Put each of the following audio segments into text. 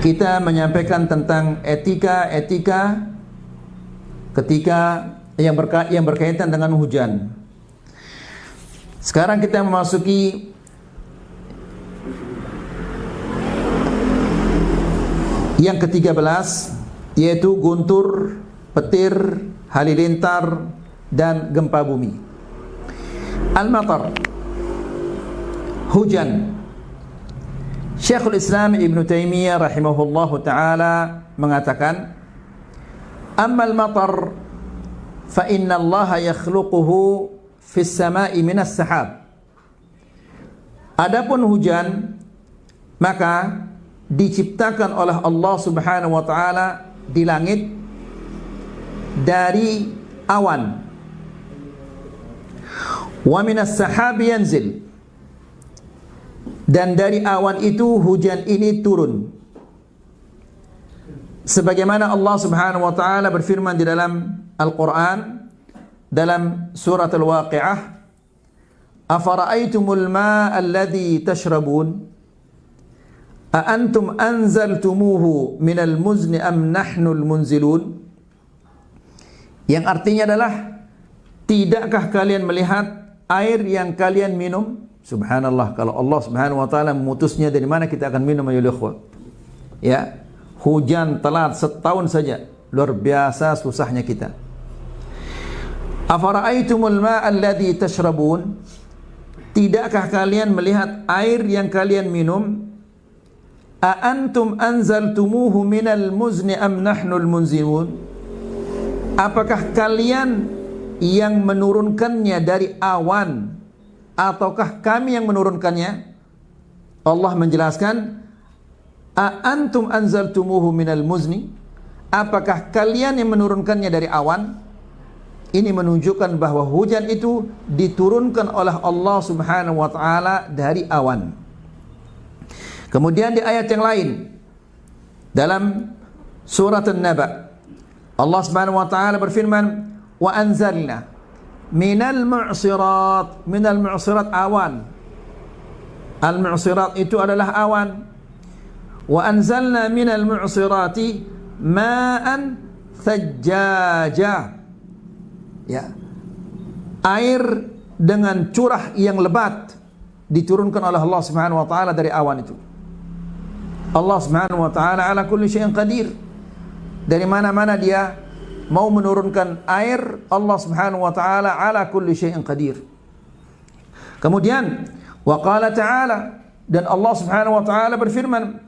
kita menyampaikan tentang etika-etika ketika yang berkaitan dengan hujan. Sekarang kita memasuki yang ke-13, yaitu guntur, petir, halilintar, dan gempa bumi. Al-matar, hujan. Syekhul Islam Ibn Taimiyah rahimahullahu ta'ala mengatakan, Ammal matar fa inna allaha yakhluquhu fis sama'i minas sahab. Adapun hujan, maka diciptakan oleh Allah subhanahu wa ta'ala di langit dari awan. Wa minas sahabi yanzil, dan dari awan itu hujan ini turun. Sebagaimana Allah subhanahu wa ta'ala berfirman di dalam Al-Quran, dalam surat Al-Waqi'ah, Afara'aytumul ma'a alladhi tashrabun A'antum anzaltumuhu minal muzni am nahnul munzilun. Yang artinya adalah, tidakkah kalian melihat air yang kalian minum? Subhanallah, kalau Allah subhanahu wa ta'ala memutusnya, dari mana kita akan minum ayol ikhwah? Ya, hujan telat setahun saja, luar biasa susahnya kita. Afara'aitumul ma'a alladhi tashrabun, tidakkah kalian melihat air yang kalian minum? A'antum anzaltumuhu minal muzni am nahnul munzilun. Apakah kalian yang menurunkannya dari awan, ataukah kami yang menurunkannya? Allah menjelaskan, A'antum anzaltumuhu minal muzni, apakah kalian yang menurunkannya dari awan? Ini menunjukkan bahwa hujan itu diturunkan oleh Allah subhanahu wa ta'ala dari awan. Kemudian di ayat yang lain, dalam surat An-Naba, Allah subhanahu wa ta'ala berfirman, Wa anzalna minal mu'sirat. Minal mu'sirat, awan. Al-mu'sirat itu adalah awan. Wa anzalna minal mu'sirati ma'an thajjaja, ya, air dengan curah yang lebat diturunkan oleh Allah subhanahu wa ta'ala dari awan itu. Allah subhanahu wa ta'ala ala kulli syai'in qadir. Dari mana-mana dia mau menurunkan air, Allah subhanahu wa ta'ala ala kulli syai'in qadir. Kemudian wa qala ta'ala, dan Allah subhanahu wa ta'ala berfirman,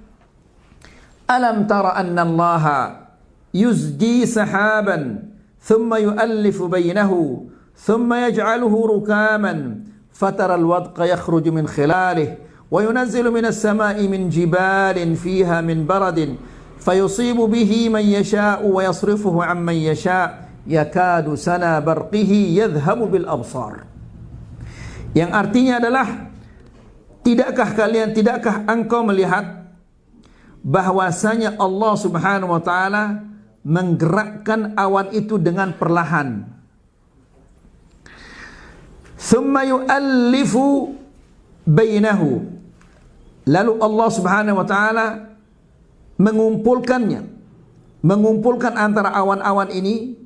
Alam tara anna allaha yuzji sahaban thumma yu'allifu bainahu thumma yaj'aluhu rukaman fatara alwadqa yakhruju min khilalih wa yunazzilu minas sama'i min jibalin fiha min baradin fayusibu bihi man yasha'u wa yasrifuhu amman yasha' yakadu sana barqihi yadhhabu bil absar. Yang artinya adalah, tidakkah engkau melihat bahwasanya Allah subhanahu wa ta'ala menggerakkan awan itu dengan perlahan. Thumma yu'allifu bainahu, lalu Allah subhanahu wa ta'ala mengumpulkan antara awan-awan ini.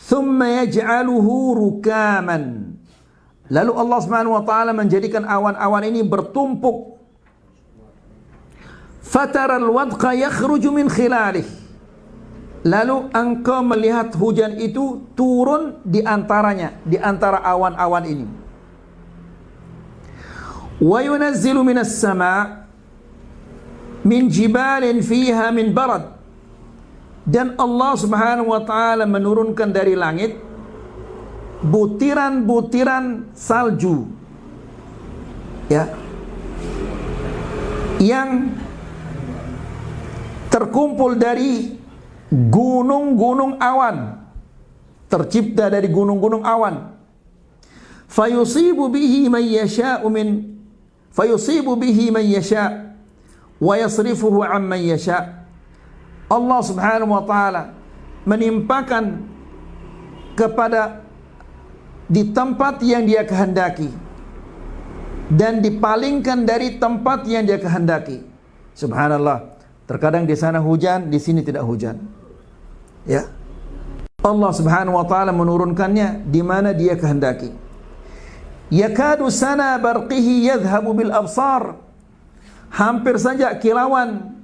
Thumma yaj'aluhu rukaman, lalu Allah subhanahu wa ta'ala menjadikan awan-awan ini bertumpuk. Fataral wadqa yakhruju min khilalih, lalu engkau melihat hujan itu turun di antaranya, di antara awan-awan ini. Wa yunazzilu minas sama' min jibalin fiha min barad, dan Allah subhanahu wa ta'ala menurunkan dari langit butiran-butiran salju, ya, yang terkumpul dari gunung-gunung awan, tercipta dari gunung-gunung awan. Fayusibu bihi man yasha' wa yasrifuhu amman yasha'. Allah subhanahu wa ta'ala menimpakan kepada di tempat yang dia kehendaki dan dipalingkan dari tempat yang dia kehendaki. Subhanallah. Terkadang di sana hujan, di sini tidak hujan. Ya. Allah Subhanahu wa taala menurunkannya di mana Dia kehendaki. Yakadu sana barqihi yadhhabu bil absar. Hampir saja kilauan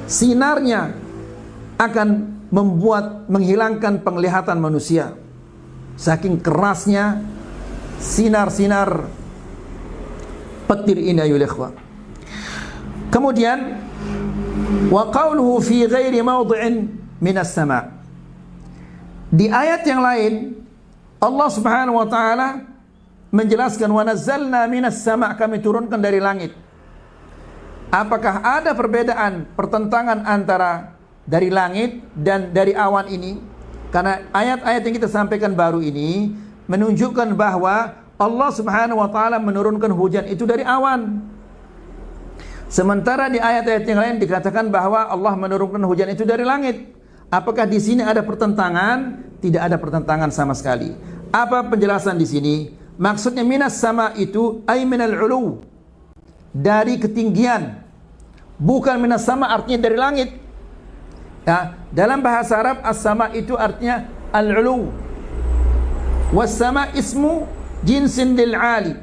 sinarnya akan menghilangkan penglihatan manusia. Saking kerasnya sinar-sinar petir ini ayyuhal ikhwah. Kemudian wa qawluhu fi ghairi mawdi'in minas sama'. Di ayat yang lain Allah Subhanahu wa taala menjelaskan wa nazzalna minas sama', kami turunkan dari langit. Apakah ada perbedaan pertentangan antara dari langit dan dari awan ini? Karena ayat-ayat yang kita sampaikan baru ini menunjukkan bahwa Allah Subhanahu wa taala menurunkan hujan itu dari awan. Sementara di ayat-ayat yang lain dikatakan bahwa Allah menurunkan hujan itu dari langit. Apakah di sini ada pertentangan? Tidak ada pertentangan sama sekali. Apa penjelasan di sini? Maksudnya minas sama itu ay minal ulu, dari ketinggian. Bukan minas sama artinya dari langit. Ya, dalam bahasa Arab as-sama itu artinya al-ulu. Was-sama ismu jinsin lil ali.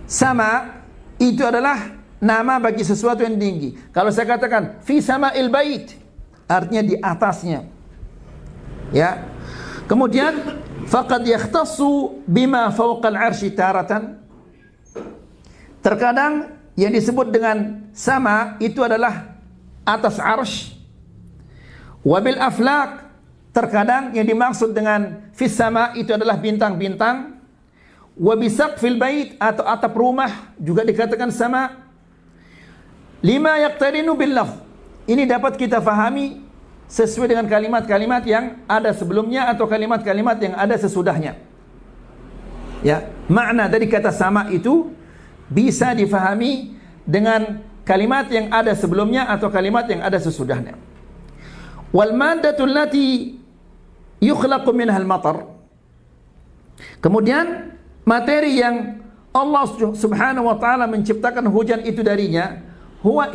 Sama itu adalah nama bagi sesuatu yang tinggi. Kalau saya katakan fi sama'il bait, artinya di atasnya. Ya. Kemudian faqad yakhtassu bima fawqa al-'arsy taratan. Terkadang yang disebut dengan sama itu adalah atas arsy. Wabil aflak, terkadang yang dimaksud dengan fis sama itu adalah bintang-bintang. Wabisaqfil bait, atau atap rumah juga dikatakan sama. Lima yaqtarinu bil lafz. Ini dapat kita fahami sesuai dengan kalimat-kalimat yang ada sebelumnya atau kalimat-kalimat yang ada sesudahnya. Ya, makna dari kata sama itu bisa difahami dengan kalimat yang ada sebelumnya atau kalimat yang ada sesudahnya. Wal maddatul lati yukhlaqu minha al-matar. Kemudian materi yang Allah Subhanahu wa taala menciptakan hujan itu darinya,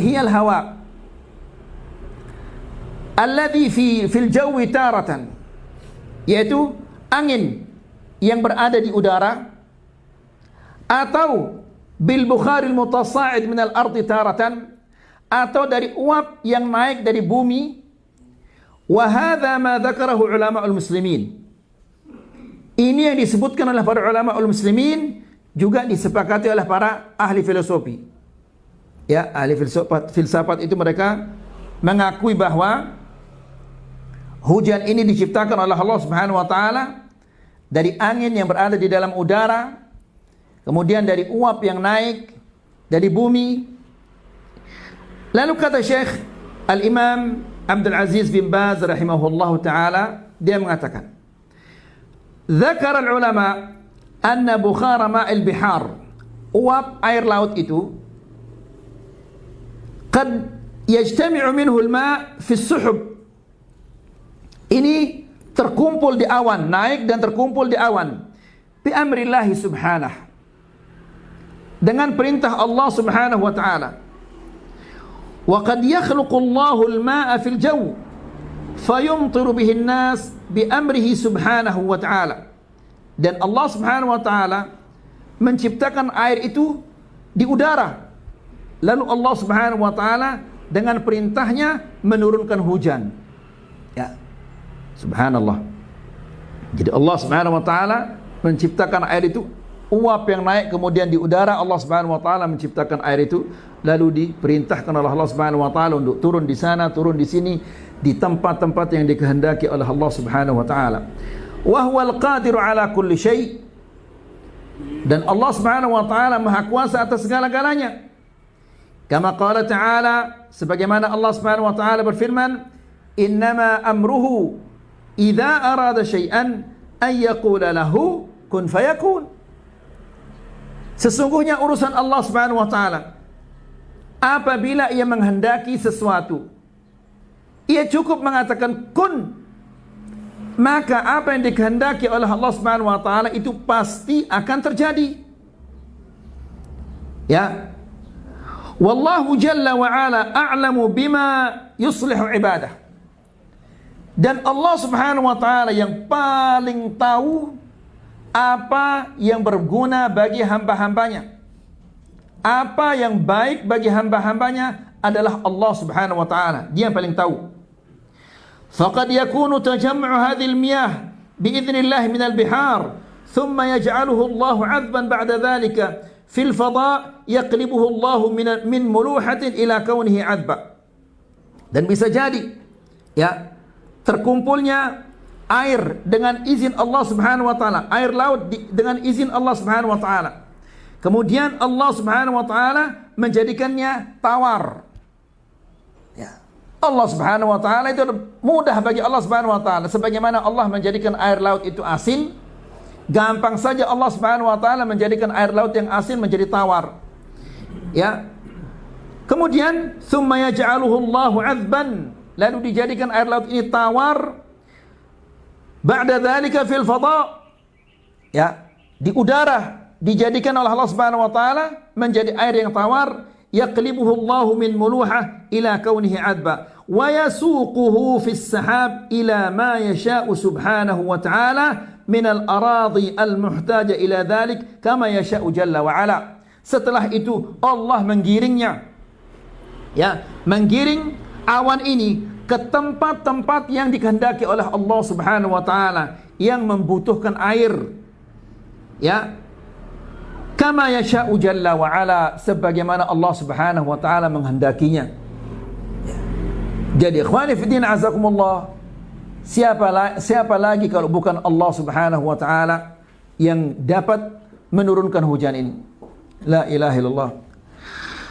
hiyal hawa alladhi fil jawi taratan, yaitu angin yang berada di udara, atau bil bukharil mutasa'id min al-ardi taratan, atau dari uap yang naik dari bumi. Wa hadza ma dzakarahu ulama'ul muslimin. Ini yang disebutkan oleh para ulama'ul muslimin, juga disepakati oleh para ahli filosofi. Ya, ahli filsafat itu mereka mengakui bahwa hujan ini diciptakan oleh Allah Subhanahu wa taala dari angin yang berada di dalam udara, kemudian dari uap yang naik dari bumi. Lalu kata Syekh Al-Imam Abdul Aziz bin Baz rahimahullahu taala, dia mengatakan, "Dzakara al-ulama anna bukhara ma'il bihar." Uap air laut itu qad yajtami'u minhu al-ma' fi as-suhub. Ini terkumpul di awan, naik dan terkumpul di awan. Bi amrillahi subhanahu, dengan perintah Allah Subhanahu wa taala. Wa qad yakhluqu Allahu al-ma'a fil jaw fayumtiru bihi an-nas bi amrihi subhanahu wa ta'ala. Dan Allah Subhanahu wa taala menciptakan air itu di udara. Lalu Allah Subhanahu wa taala dengan perintahnya menurunkan hujan. Ya. Subhanallah. Jadi Allah Subhanahu wa taala menciptakan air itu, uap yang naik kemudian di udara, Allah Subhanahu wa taala menciptakan air itu, lalu diperintahkan oleh Allah Subhanahu wa taala untuk turun di sana, turun di sini, di tempat-tempat yang dikehendaki oleh Allah Subhanahu wa taala. Wa huwal qadiru ala kulli syai'. Dan Allah Subhanahu wa taala Maha Kuasa atas segala-galanya. Kama qala ta'ala, sebagaimana Allah Subhanahu wa taala berfirman, "Innama amruhu idza arada syai'an ay yaqula lahu kun fayakun." Sesungguhnya urusan Allah Subhanahu wa taala, apabila ia menghendaki sesuatu, ia cukup mengatakan kun, maka apa yang dikehendaki oleh Allah Subhanahu wa taala itu pasti akan terjadi. Ya. Wallahu jalla wa ala a'lamu bima yuslihu ibadah. Dan Allah subhanahu wa ta'ala yang paling tahu apa yang berguna bagi hamba-hambanya. Apa yang baik bagi hamba-hambanya adalah Allah subhanahu wa ta'ala. Dia yang paling tahu. Faqad yakunu tajammu'u hadhil miyah bi'idhnillah minal bihar, thumma yaj'aluhu Allahu 'adban ba'da dhalika fil fada' yaqlibuhu Allahu min muluhatin ila kaunihi 'adba. Dan bisa jadi ya, terkumpulnya air dengan izin Allah subhanahu wa ta'ala, air laut dengan izin Allah subhanahu wa ta'ala. Kemudian Allah subhanahu wa ta'ala menjadikannya tawar. Ya. Allah subhanahu wa ta'ala itu mudah bagi Allah subhanahu wa ta'ala. Sebagaimana Allah menjadikan air laut itu asin, gampang saja Allah subhanahu wa ta'ala menjadikan air laut yang asin menjadi tawar. Ya. Kemudian thumma yaj'aluhu Allahu 'adban, lalu dijadikan air laut ini tawar. Ba'da dzalika fil fada', ya, di udara dijadikan oleh Allah Subhanahu wa taala menjadi air yang tawar. Yaqlibuhu Allahu min muluhah ila kaunihi 'adba wa yasuquhu fis sahab ila ma yasha'u subhanahu wa ta'ala min al-aradi al-muhtaja ila dhalik kama yasha'u jalla wa ala. Setelah itu Allah menggiringnya, ya, menggiring awan ini ke tempat-tempat yang dikehendaki oleh Allah subhanahu wa ta'ala yang membutuhkan air, ya, kama yasha'u jalla wa ala, sebagaimana Allah subhanahu wa ta'ala menghendakinya. Jadi ikhwani fiddin azakumullah, siapa lagi kalau bukan Allah subhanahu wa ta'ala yang dapat menurunkan hujan ini. La ilaha illallah.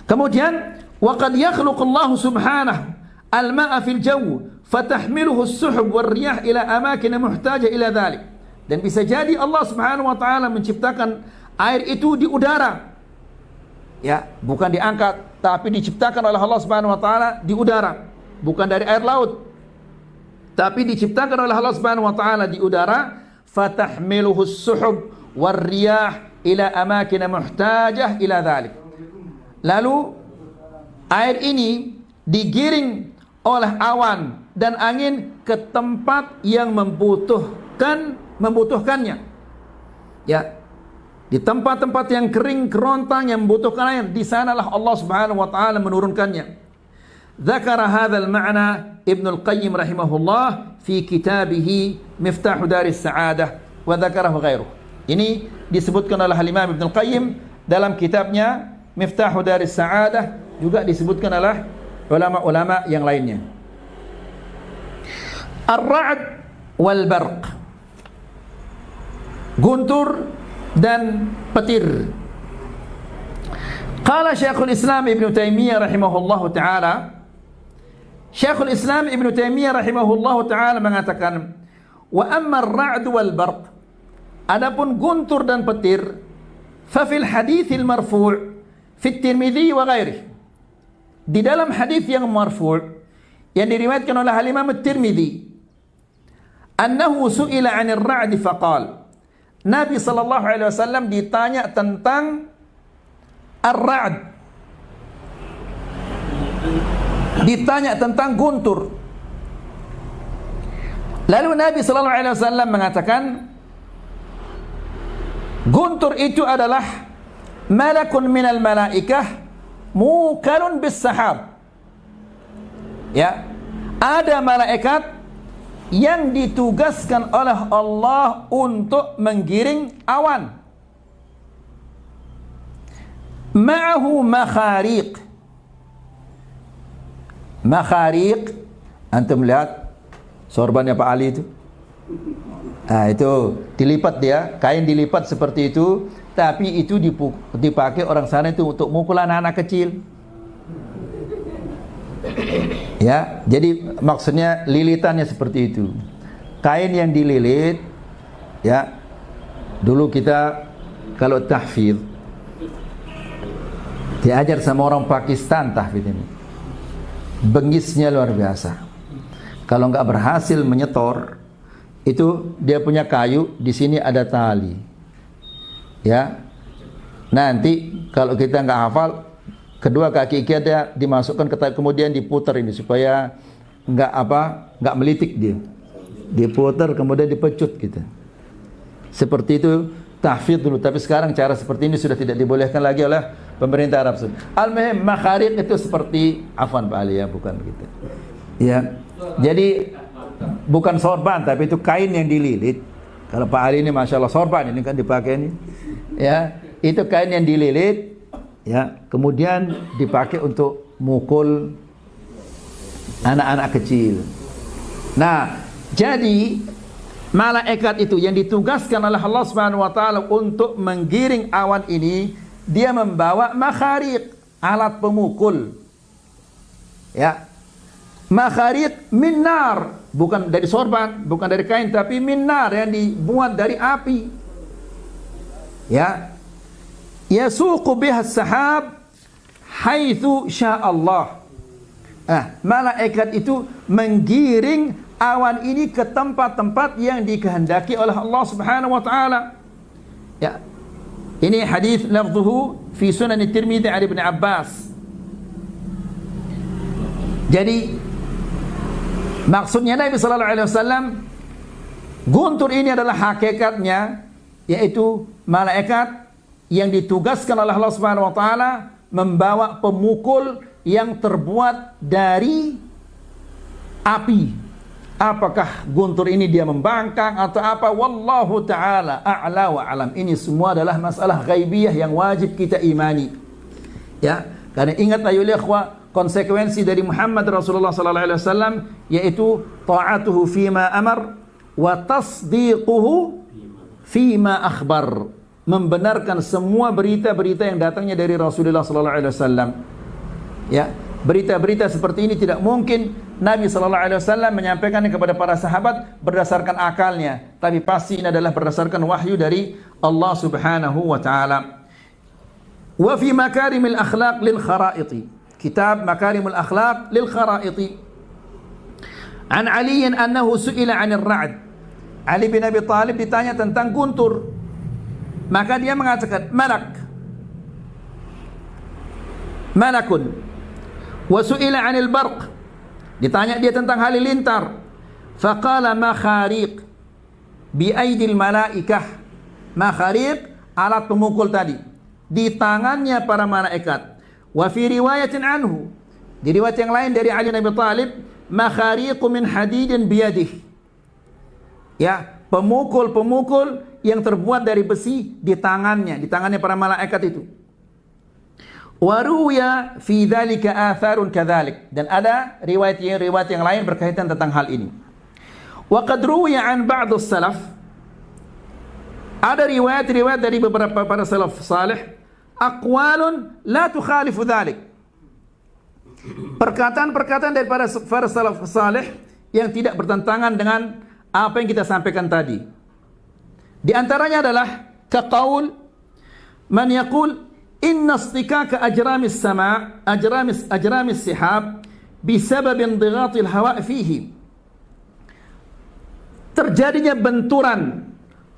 Kemudian waqad yakhluqu Allah subhanahu al-ma'a fil jaw fatahmiluhu as-suhub war-riyah ila amakin muhtaja ila dhalik. Dan bisa jadi Allah subhanahu wa ta'ala menciptakan air itu di udara, ya, bukan diangkat, tapi diciptakan oleh Allah subhanahu wa ta'ala di udara, bukan dari air laut, tapi diciptakan oleh Allah subhanahu wa ta'ala di udara. Fatahmiluhu as-suhub war-riyah ila amakin muhtajah ila dhalik. Lalu air ini digiring oleh awan dan angin ke tempat yang membutuhkannya. Ya, di tempat-tempat yang kering kerontang yang membutuhkan air, di sanalah Allah Subhanahu wa taala menurunkannya. Dzakara hadzal ma'na Ibnu Al-Qayyim rahimahullah fi kitabih Miftahu Daris Sa'adah wa dzakarahu ghairuh. Ini disebutkan oleh Imam Ibnu Al-Qayyim dalam kitabnya Miftahu Daris Sa'adah, juga disebutkan oleh ulama-ulama yang lainnya. Ar-ra'd wal barq, guntur dan petir. Qala Syekhul Islam Ibnu Taimiyah rahimahullahu taala, Syekhul Islam Ibnu Taimiyah rahimahullahu taala mengatakan, wa amma ar-ra'd wal barq, adapun guntur dan petir, fa fil haditsil marfu' fi Tirmidzi wa ghairihi, di dalam hadis yang marfu' yang diriwayatkan oleh Imam At-Tirmidzi, annahu su'ila 'anil ra'd faqal, Nabi sallallahu alaihi wasallam ditanya tentang ar-ra'd, ditanya tentang guntur. Lalu Nabi sallallahu alaihi wasallam mengatakan, guntur itu adalah malakun minal malaikah mukalun bis sahab. Ya, ada malaikat yang ditugaskan oleh Allah untuk menggiring awan. Ma'ahu makhariq. Makhariq, antum lihat sorbannya Pak Ali itu. Nah, itu dilipat dia, kain dilipat seperti itu, tapi itu dipakai orang sana itu untuk mukul anak-anak kecil. Ya, jadi maksudnya lilitannya seperti itu. Kain yang dililit, ya. Dulu kita kalau tahfidz diajar sama orang Pakistan tahfidz ini. Bengisnya luar biasa. Kalau nggak berhasil menyetor, itu dia punya kayu, di sini ada tali. Ya. Nanti kalau kita nggak hafal, kedua kaki kita dimasukkan ke tali, kemudian diputar ini supaya nggak melitik dia. Diputar kemudian dipecut gitu. Seperti itu tahfidz dulu, tapi sekarang cara seperti ini sudah tidak dibolehkan lagi oleh pemerintah Arab Saudi. Al-muhim makharij itu seperti afwan Pak Ali ya, bukan gitu. Ya. Jadi bukan sorban tapi itu kain yang dililit. Kalau Pak Ali ini Masya Allah sorban ini kan dipakai ini. Ya, itu kain yang dililit ya, kemudian dipakai untuk mukul anak-anak kecil. Nah, jadi malaikat itu yang ditugaskan oleh Allah Subhanahu wa taala untuk menggiring awan ini, dia membawa makharij, alat pemukul. Ya. Makharij min nar, bukan dari sorban, bukan dari kain, tapi min nar yang dibuat dari api. Ya. Yasuqu biha as-sahab haitsu syaa Allah. Malaikat itu menggiring awan ini ke tempat-tempat yang dikehendaki oleh Allah Subhanahu wa taala. Ya. Ini hadis lafzuhu fi Sunan At-Tirmidzi dari Ibnu Abbas. Jadi maksudnya Nabi sallallahu alaihi wasallam, guntur ini adalah hakikatnya yaitu malaikat yang ditugaskan oleh Allah Subhanahu wa taala membawa pemukul yang terbuat dari api. Apakah guntur ini dia membangkang atau apa? Wallahu ta'ala a'la wa alam. Ini semua adalah masalah ghaibiyah yang wajib kita imani. Ya, karena ingat ayuhal ikhwah, konsekuensi dari Muhammad Rasulullah sallallahu alaihi wasallam yaitu ta'atuhu fima amar wa tasdiquhu fima akhbar. Membenarkan semua berita-berita yang datangnya dari Rasulullah sallallahu alaihi wasallam. Ya, berita-berita seperti ini tidak mungkin Nabi sallallahu alaihi wasallam menyampaikan kepada para sahabat berdasarkan akalnya, tapi pasti ini adalah berdasarkan wahyu dari Allah Subhanahu wa taala. Wa fi makarimil akhlaq lil kharaiti. Kitab Makarimul Akhlaq lil kharaiti. An Ali annahu su'ila 'anil ra'd. Ali bin Abi Thalib ditanya tentang guntur. Maka dia mengatakan malakun. Wa su'ila 'anil barq. Ditanya dia tentang halilintar. Faqala makhariq bi aidil malaikah. Makhariq, alat pemukul tadi, di tangannya para malaikat. Wa fi riwayatin anhu, di riwayat yang lain dari Ali bin Abi Thalib, makhariqu min hadidin biyadihi. Ya, pemukul-pemukul yang terbuat dari besi di tangannya para malaikat itu. Wa ruya fi dzalika atharun kadzalik, dan ada riwayat yang lain berkaitan tentang hal ini. Wa qad ruya an ba'd as-salaf, ada riwayat dari beberapa para salaf salih, aqwalun la tukhalifu dzalik, perkataan-perkataan dari para salaf salih yang tidak bertentangan dengan apa yang kita sampaikan tadi. Di antaranya adalah kaqaul man yaqul inna istikaka ajramis sama ajramis sihab bisabab indighatil hawa fihi. Terjadinya benturan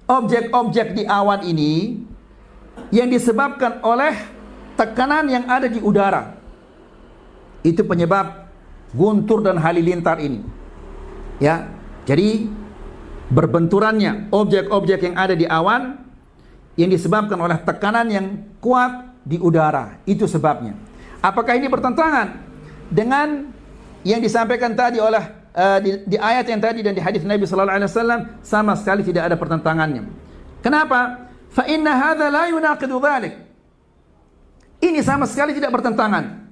objek-objek di awan ini yang disebabkan oleh tekanan yang ada di udara. Itu penyebab guntur dan halilintar ini. Ya, jadi berbenturannya objek-objek yang ada di awan yang disebabkan oleh tekanan yang kuat di udara. Itu sebabnya. Apakah ini bertentangan dengan yang disampaikan tadi oleh di ayat yang tadi dan di hadis Nabi sallallahu alaihi wasallam? Sama sekali tidak ada pertentangannya. Kenapa? Fa inna hadza la yunaqidu dzalik. Ini sama sekali tidak bertentangan.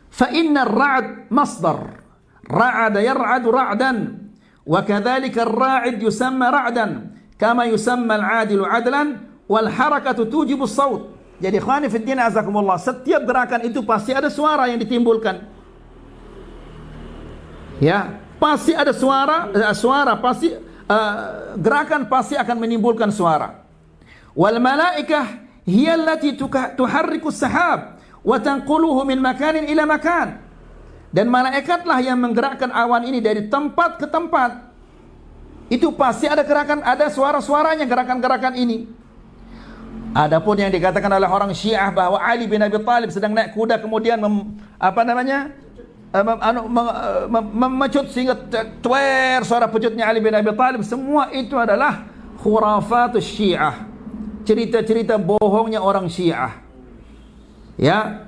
Fa inna ar-ra'd masdar. Ra'ada yar'adu ra'dan. Wa kadzalika ar-ra'id yusamma ra'dan kama yusamma al-'adilu 'adlan wal harakatu tujibu as-saut. Jadi ikhwani fi din azakumullah, setiap gerakan itu pasti ada suara yang ditimbulkan. Ya, pasti ada suara pasti gerakan pasti akan menimbulkan suara. Wal malaikah hiya allati tuharriku as-sahab wa tanquluhu min makanin ila makan. Dan malaikatlah yang menggerakkan awan ini dari tempat ke tempat. Itu pasti ada gerakan, ada suara-suaranya gerakan-gerakan ini. Adapun yang dikatakan oleh orang Syiah bahwa Ali bin Abi Thalib sedang naik kuda kemudian memecut sehingga tuer suara pecutnya Ali bin Abi Thalib, semua itu adalah khurafatus Syiah, cerita-cerita bohongnya orang Syiah. Ya.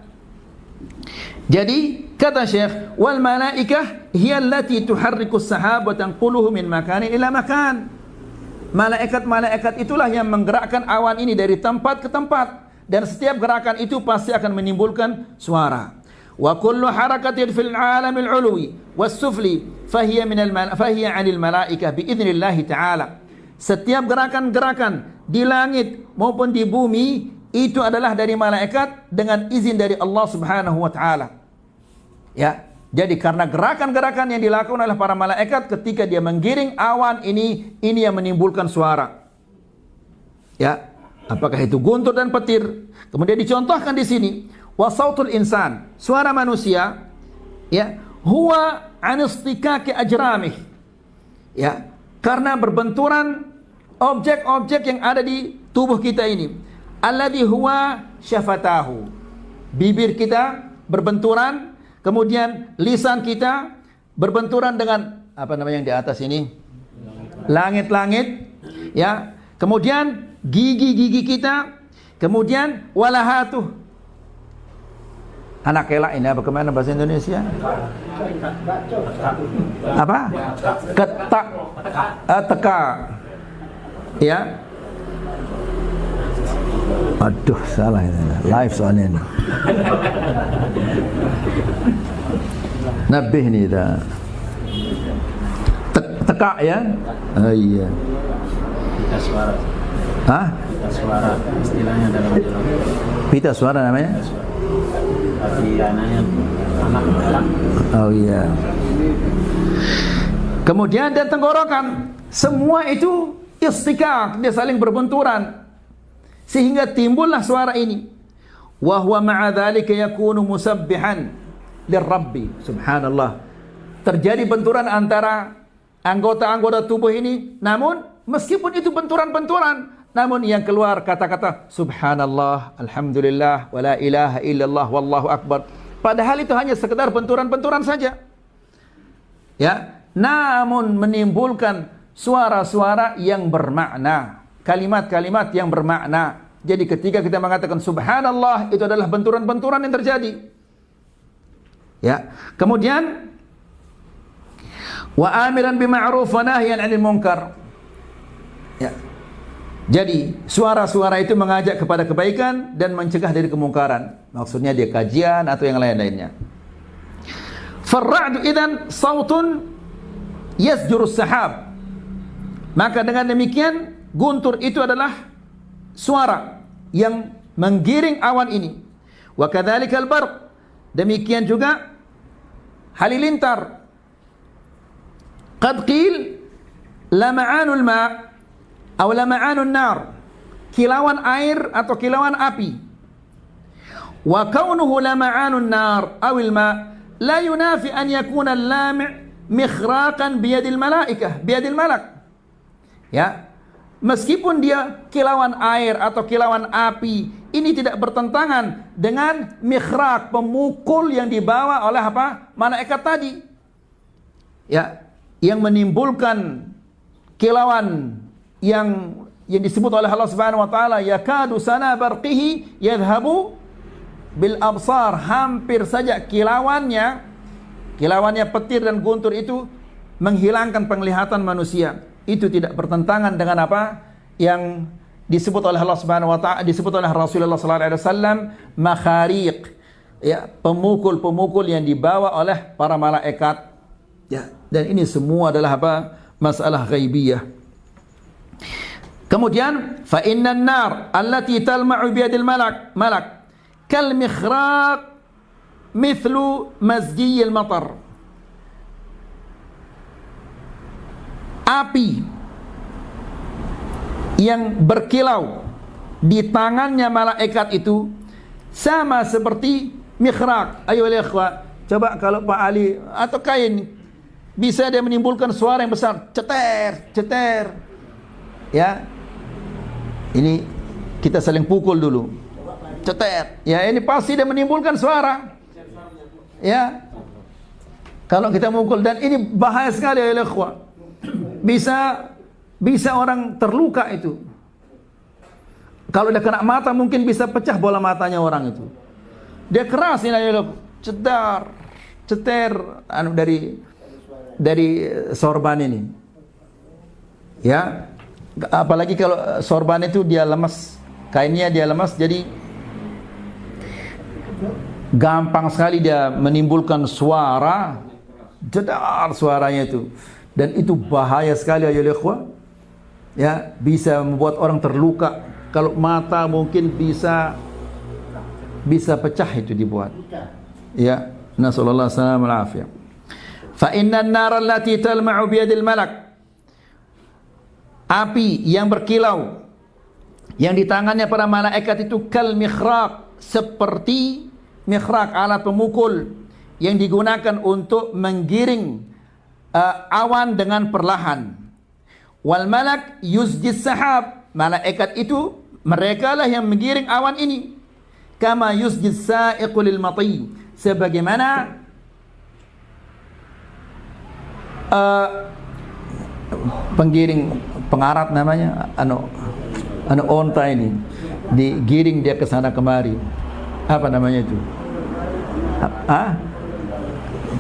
Jadi kata Syekh, wal malaikah hiya allati tuharriku as-sahab wa tanquluhu min makanin ila makan. Malaikat-malaikat itulah yang menggerakkan awan ini dari tempat ke tempat, dan setiap gerakan itu pasti akan menimbulkan suara. Wa kullu harakatin fil alamil ulwi was sufli fahiya 'anil malaikah bi idznillah taala. Setiap gerakan-gerakan di langit maupun di bumi itu adalah dari malaikat dengan izin dari Allah Subhanahu wa taala. Ya. Jadi karena gerakan-gerakan yang dilakukan oleh para malaikat ketika dia menggiring awan ini yang menimbulkan suara. Ya, apakah itu guntur dan petir? Kemudian dicontohkan di sini, wa sautul insan, suara manusia, ya, huwa an istikaki ajramih. Ya, karena berbenturan objek-objek yang ada di tubuh kita ini. Alladhi huwa syafatahu. Bibir kita berbenturan, kemudian lisan kita berbenturan dengan apa namanya yang di atas ini? Langit-langit, ya. Kemudian gigi-gigi kita, kemudian walahatuh. Anak elak ini apa kemana bahasa Indonesia? Apa? Ketak, teka. Ya. Aduh, salah ini. Live soalnya ini. Nabih nih dah. Teka ya? Oh iya. Pita suara. Hah? Pita suara istilahnya dalam Pita suara namanya? Tapi anaknya anak. Oh iya. Kemudian dan tenggorokan, semua itu istikak, dia saling berbenturan sehingga timbullah suara ini. Wa huwa ma'a dzalika yakunu musabbihan lirabbi. Subhanallah. Terjadi benturan antara anggota-anggota tubuh ini, namun meskipun itu benturan-benturan, namun yang keluar kata-kata subhanallah, alhamdulillah, wala ilaha illallah, wallahu akbar. Padahal itu hanya sekedar benturan-benturan saja. Ya, namun menimbulkan suara-suara yang bermakna, kalimat-kalimat yang bermakna. Jadi ketika kita mengatakan subhanallah, itu adalah benturan-benturan yang terjadi. Ya. Kemudian wa amiran bima'ruf wa nahyan 'anil munkar. Ya. Jadi suara-suara itu mengajak kepada kebaikan dan mencegah dari kemungkaran. Maksudnya dia kajian atau yang lain-lainnya. Farra'du idzan sautun yasjurus sahab. Maka dengan demikian guntur itu adalah suara yang menggiring awan ini. Wa kadzalikal barq. Demikian juga halilintar. Qad qil lama'anul ma' atau lama'anun nar, kilauan air atau kilauan api. Wa kaunuhu lama'anun nar awil ma' la yunafi an yakuna al-lami' mikhraqan biyadil malaikah, biyadil malak. Ya, meskipun dia kilauan air atau kilauan api, ini tidak bertentangan dengan mikhraq, pemukul yang dibawa oleh apa? Malaikat tadi. Ya, yang menimbulkan kilauan yang disebut oleh Allah Subhanahu wa taala, yakadu sana barqihi yadhhabu bil absar, hampir saja kilauannya petir dan guntur itu menghilangkan penglihatan manusia. Itu tidak bertentangan dengan apa yang disebut oleh Allah Subhanahu wa taala, disebut oleh Rasulullah sallallahu alaihi wasallam makhariq, ya, pemukul-pemukul yang dibawa oleh para malaikat. Ya, dan ini semua adalah apa? Masalah ghaibiyah. Kemudian fa innan nar allati talma'u bi yadil malak kal mikhraq mithlu mazjiyil matar. Api yang berkilau di tangannya malaikat itu sama seperti mikhraq. Ayo ikhwah, coba kalau Pak Ali atau kain bisa dia menimbulkan suara yang besar, ceter, ceter. Ya. Ini kita saling pukul dulu, cetet, ya ini pasti dia menimbulkan suara, ya. Kalau kita mukul, dan ini bahaya sekali ya ikhwah, bisa orang terluka itu. Kalau dia kena mata mungkin bisa pecah bola matanya orang itu. Dia keras ini ya, ceter anu dari sorban ini, ya. Apalagi kalau sorban itu dia lemas, kainnya dia lemas, jadi gampang sekali dia menimbulkan suara, jedar suaranya itu, dan itu bahaya sekali ya ikhwah, ya, bisa membuat orang terluka. Kalau mata mungkin bisa pecah itu dibuat, ya. Nasallallahu alaihi wasallam. Fa inna an-nar allati talma'u bi yadil malak, api yang berkilau yang di tangannya para malaikat itu kal mikhraq, seperti mikhraq, alat pemukul yang digunakan untuk menggiring awan dengan perlahan. Wal malak yusjis sahab, malaikat itu mereka lah yang menggiring awan ini. Kama yusjis sa'iqu lil mati, sebagaimana penggiring, pengarat namanya, anu onta ini digiring dia ke sana kemari, apa namanya itu?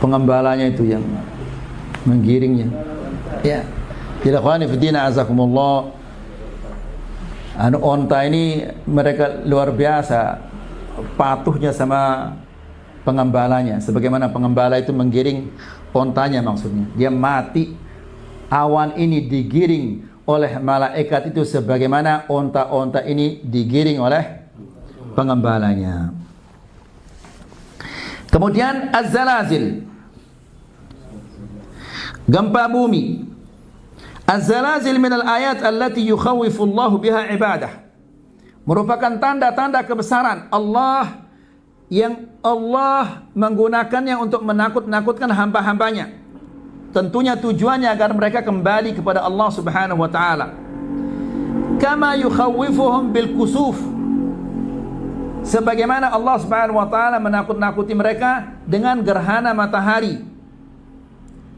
Pengembalanya itu yang menggiringnya, ya. Tidak khawani fiddina azakumullah. Onta ini mereka luar biasa patuhnya sama pengembalanya, sebagaimana pengembala itu menggiring ontanya, maksudnya dia mati. Awan ini digiring oleh malaikat itu sebagaimana onta-onta ini digiring oleh pengembalanya. Kemudian az-zalazil, gempa bumi. Az-zalazil minal ayat allati yukhawifu Allah biha ibadah, merupakan tanda-tanda kebesaran Allah yang Allah menggunakannya untuk menakut-nakutkan hamba-hambanya. Tentunya tujuannya agar mereka kembali kepada Allah Subhanahu wa taala. Kama yukhawifuhum bil kusuf, sebagaimana Allah Subhanahu wa taala menakut-nakuti mereka dengan gerhana matahari.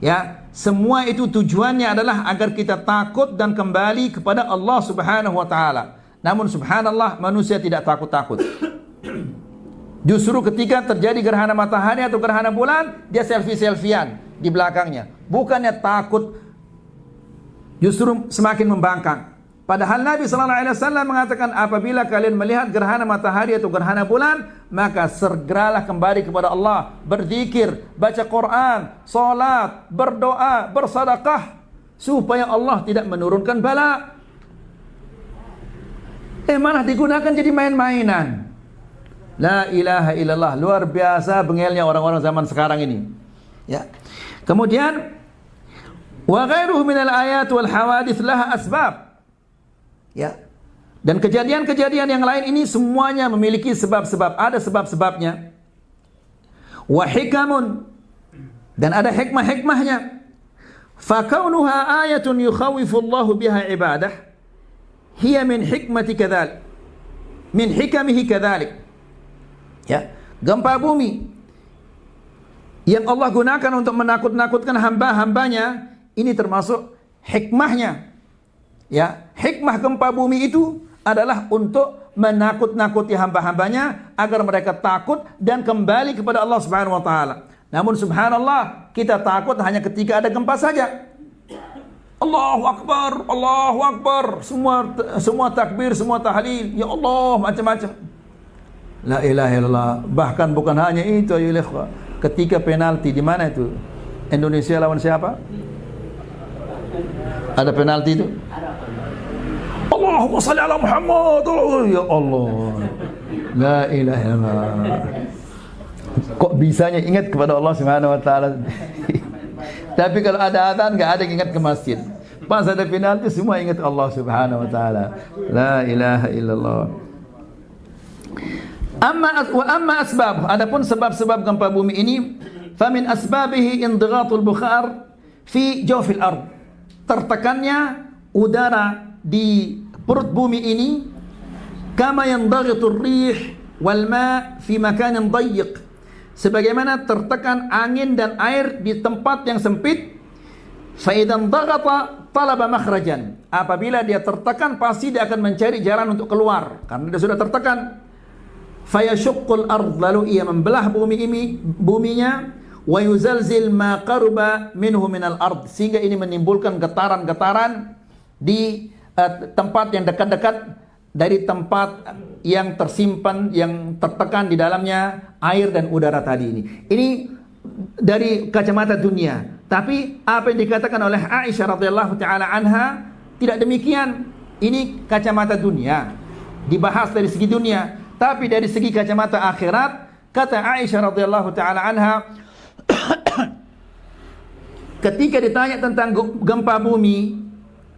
Ya, semua itu tujuannya adalah agar kita takut dan kembali kepada Allah Subhanahu wa taala. Namun subhanallah, manusia tidak takut-takut. Justru ketika terjadi gerhana matahari atau gerhana bulan, dia selfie-selfian di belakangnya. Bukannya takut, justru semakin membangkang. Padahal Nabi sallallahu alaihi wasallam mengatakan, apabila kalian melihat gerhana matahari atau gerhana bulan, maka segeralah kembali kepada Allah, berzikir, baca Quran, salat, berdoa, bersedekah, supaya Allah tidak menurunkan bala. Malah digunakan jadi main-mainan. La ilaha illallah, luar biasa bengelnya orang-orang zaman sekarang ini. Ya. Kemudian wa ghairuhu minal ayat wal hawadits laha asbab. Ya. Dan kejadian-kejadian yang lain ini semuanya memiliki sebab-sebab, ada sebab-sebabnya. Wa hikamun, dan ada hikmah-hikmahnya. Fa kaunuha ayatun yukhawifu Allah biha ibadah, hiya min hikmati kadzalik, min hikamihi kadzalik. Ya, gempa bumi yang Allah gunakan untuk menakut-nakutkan hamba-hambanya, ini termasuk hikmahnya. Ya, hikmah gempa bumi itu adalah untuk menakut-nakuti hamba-hambanya agar mereka takut dan kembali kepada Allah Subhanahu wa taala. Namun subhanallah, kita takut hanya ketika ada gempa saja. Allahu akbar, Allahu akbar, semua takbir, semua tahlil, ya Allah, macam-macam. La ilaha illallah. Bahkan bukan hanya itu ya ikhwah. Ketika penalti, di mana itu? Indonesia lawan siapa? Ada penalti itu? Allahumma shalli ala Muhammad. Ya Allah. La ilaha illallah. Kok bisanya ingat kepada Allah Subhanahu wa taala? Tapi kalau ada adzan enggak ada yang ingat ke masjid. Pas ada penalti semua ingat Allah Subhanahu wa taala. La ilaha illallah. Amma asbab, adapun sebab-sebab gempa bumi ini, famin asbabihi indighatul bukhar fi jawfil ard, tertekannya udara di perut bumi ini kama yandaghitu ar-rih wal ma' fi makanin dayyiq, sebagaimana tertekan angin dan air di tempat yang sempit. Fa idan daghata talaba makhrajan, apabila dia tertekan pasti dia akan mencari jalan untuk keluar karena dia sudah tertekan. Fayashuqqul ard, lalu ia membelah buminya, wa yuzalzil ma qaruba minhu minal ard, sehingga ini menimbulkan getaran-getaran di tempat yang dekat-dekat dari tempat yang tersimpan, yang tertekan di dalamnya air dan udara tadi ini. Ini dari kacamata dunia. Tapi apa yang dikatakan oleh Aisyah radhiyallahu taala anha tidak demikian. Ini kacamata dunia, dibahas dari segi dunia. Tapi dari segi kacamata akhirat, kata Aisyah radhiyallahu taala anha, ketika ditanya tentang gempa bumi,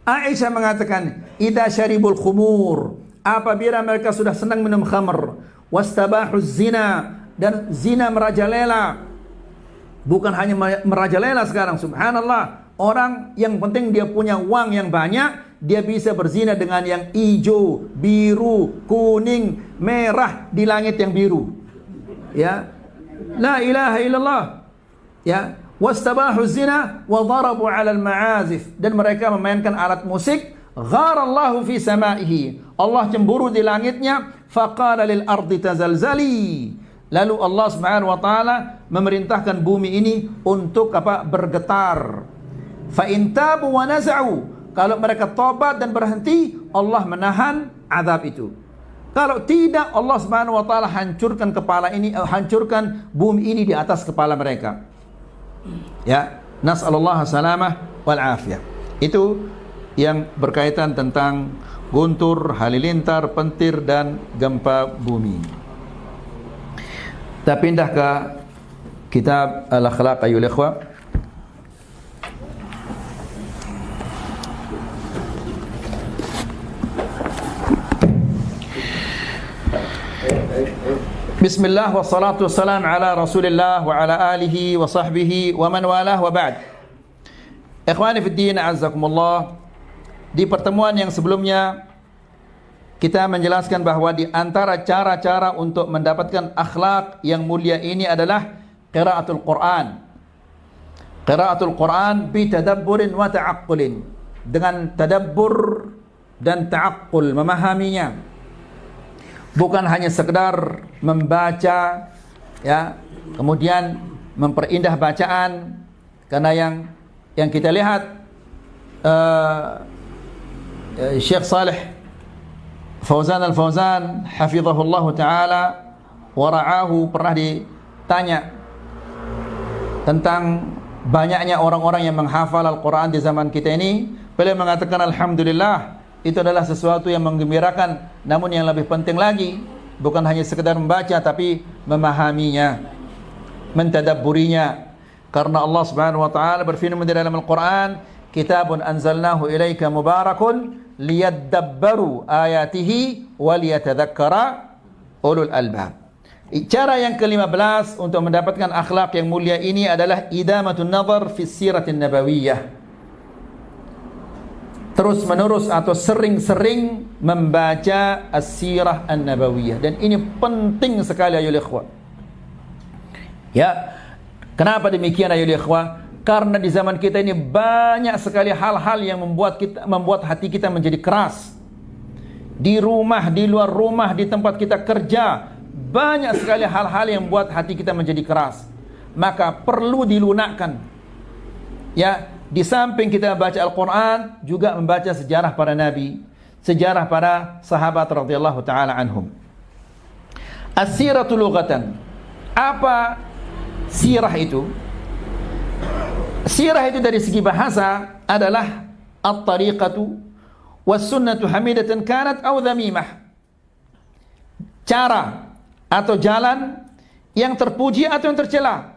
Aisyah mengatakan, "Idza syaribul khumur", apabila mereka sudah senang minum khamr, "wastabahuz zina", dan zina merajalela. Bukan hanya merajalela sekarang, subhanallah. Orang yang penting dia punya uang yang banyak, dia bisa berzina dengan yang hijau, biru, kuning, merah di langit yang biru. Ya, la ilaha illallah. Ya, wastabahu zina wa darabu 'ala al-ma'azif, dan mereka memainkan alat musik. Gharallahu fi samaihi, Allah cemburu di langitnya. Faqala lil ardi tazalzali, lalu Allah Subhanahu wa taala memerintahkan bumi ini untuk bergetar. Fa in tabu wa naza'u, kalau mereka tobat dan berhenti, Allah menahan azab itu. Kalau tidak, Allah Subhanahu wa taala hancurkan hancurkan bumi ini di atas kepala mereka. Ya, nas'alullah salamah wal afiyah. Itu yang berkaitan tentang guntur, halilintar, petir dan gempa bumi. Kita pindah ke kitab Al-Akhlaq ayyuhal ikhwah. Bismillah wassalatu wassalam ala Rasulillah wa ala alihi wa sahbihi wa man walah wa ba'd. Ikhwani fid din, azzakumullah. Di pertemuan yang sebelumnya kita menjelaskan bahwa di antara cara-cara untuk mendapatkan akhlak yang mulia ini adalah qiraatul Quran. Qiraatul Quran bi tadabburin wa ta'aqqulin, dengan tadabbur dan ta'aqqul, memahaminya. Bukan hanya sekedar membaca, ya, kemudian memperindah bacaan, karena yang kita lihat Syekh Saleh Fauzan Al-Fauzan hafizahullah ta'ala wa ra'ahu pernah ditanya tentang banyaknya orang-orang yang menghafal Al-Quran di zaman kita ini. Beliau mengatakan, alhamdulillah, itu adalah sesuatu yang menggembirakan. Namun yang lebih penting lagi, bukan hanya sekedar membaca, tapi memahaminya, mentadabburinya. Karena Allah Subhanahu wa taala berfirman di dalam Al-Quran, kitabun anzalnahu ilaika mubarakun liyadabbaru ayatihi wa liyatadzakkara ulul albab. Cara yang ke-15 untuk mendapatkan akhlak yang mulia ini adalah idamatun nazar fi siratin nabawiyah. Terus menerus atau sering-sering membaca as-sirah an-nabawiyah, dan ini penting sekali ayyuhal ikhwah. Ya, kenapa demikian ayyuhal ikhwah? Karena di zaman kita ini banyak sekali hal-hal yang membuat hati kita menjadi keras. Di rumah, di luar rumah, di tempat kita kerja, banyak sekali hal-hal yang membuat hati kita menjadi keras. Maka perlu dilunakkan. Ya, di samping kita baca Al-Quran, juga membaca sejarah para nabi, sejarah para sahabat radhiyallahu ta'ala anhum. As-siratu lughatan. Apa sirah itu? Sirah itu dari segi bahasa adalah at-tariqatu was-sunnatu hamidatan kanat aw dhamimah. Cara atau jalan yang terpuji atau yang tercela.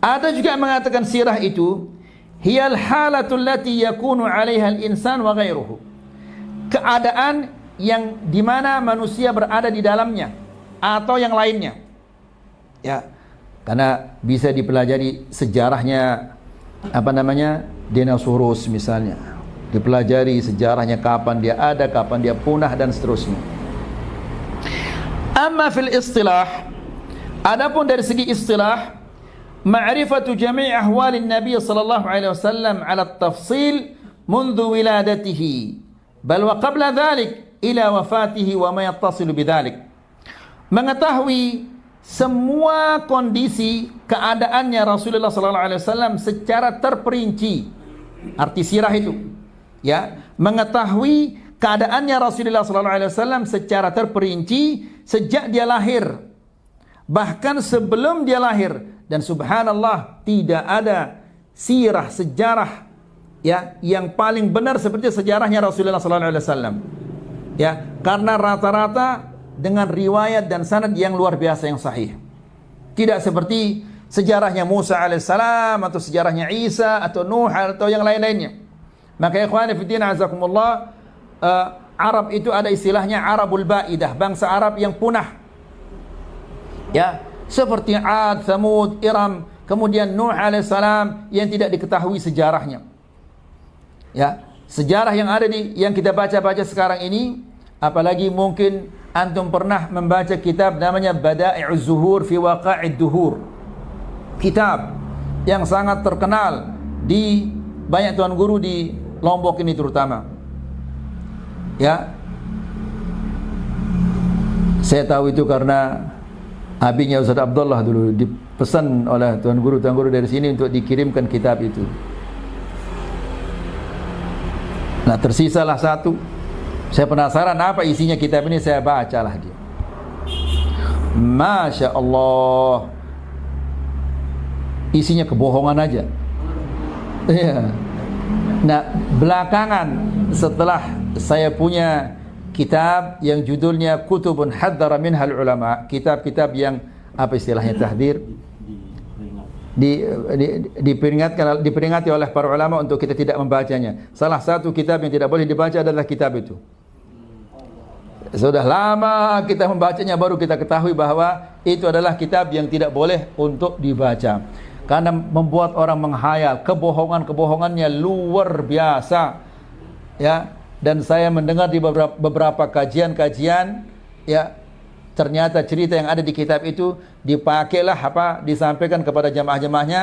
Ada juga yang mengatakan sirah itu hiyal halatul lati yakunu 'alaiha al-insan wa ghairuhu. Keadaan yang di mana manusia berada di dalamnya atau yang lainnya. Ya, karena bisa dipelajari sejarahnya dinosaurus misalnya. dipelajari sejarahnya, kapan dia ada, kapan dia punah, dan seterusnya. Amma fil istilah, adapun dari segi istilah, ma'rifatu jami' ahwalin Nabi sallallahu alaihi wasallam ala at-tafsil منذ ولادته بل وقبل ذلك إلى وفاته وما يتصل بذلك. Mengetahui semua kondisi keadaannya Rasulullah sallallahu alaihi wasallam secara terperinci. Arti sirah itu, ya, mengetahui keadaannya Rasulullah sallallahu alaihi wasallam secara terperinci sejak dia lahir, bahkan sebelum dia lahir. Dan subhanallah, tidak ada sirah, sejarah, ya, yang paling benar seperti sejarahnya Rasulullah sallallahu alaihi wasallam. Ya, karena rata-rata dengan riwayat dan sanad yang luar biasa, yang sahih. Tidak seperti sejarahnya Musa alaihissalam atau sejarahnya Isa atau Nuh atau yang lain-lainnya. Maka ikhwani fillah azakumullah, Arab itu ada istilahnya Arabul Baidah, bangsa Arab yang punah. Ya, seperti Ad, Thamud, Iram, kemudian Nuh alaihissalam yang tidak diketahui sejarahnya. Ya, sejarah yang ada yang kita baca-baca sekarang ini, apalagi mungkin antum pernah membaca kitab namanya Bada'i'uz Zuhur fi Waqa'id Duhur. Kitab yang sangat terkenal di banyak tuan guru di Lombok ini terutama. Ya, saya tahu itu karena abinya Ustaz Abdullah dulu dipesan oleh tuan guru dari sini untuk dikirimkan kitab itu. Nah, tersisalah satu. Saya penasaran apa isinya kitab ini, saya bacalah dia. Masya Allah, isinya kebohongan aja. Ya. Nah, belakangan setelah saya punya kitab yang judulnya Kutubun Haddara Minhal Ulama, kitab-kitab yang apa istilahnya tahdir, diperingati oleh para ulama untuk kita tidak membacanya. Salah satu kitab yang tidak boleh dibaca adalah kitab itu. Sudah lama kita membacanya, baru kita ketahui bahwa itu adalah kitab yang tidak boleh untuk dibaca, karena membuat orang menghayal. Kebohongannya luar biasa, ya. Dan saya mendengar di beberapa kajian-kajian, ya, ternyata cerita yang ada di kitab itu dipakailah disampaikan kepada jamaah-jamaahnya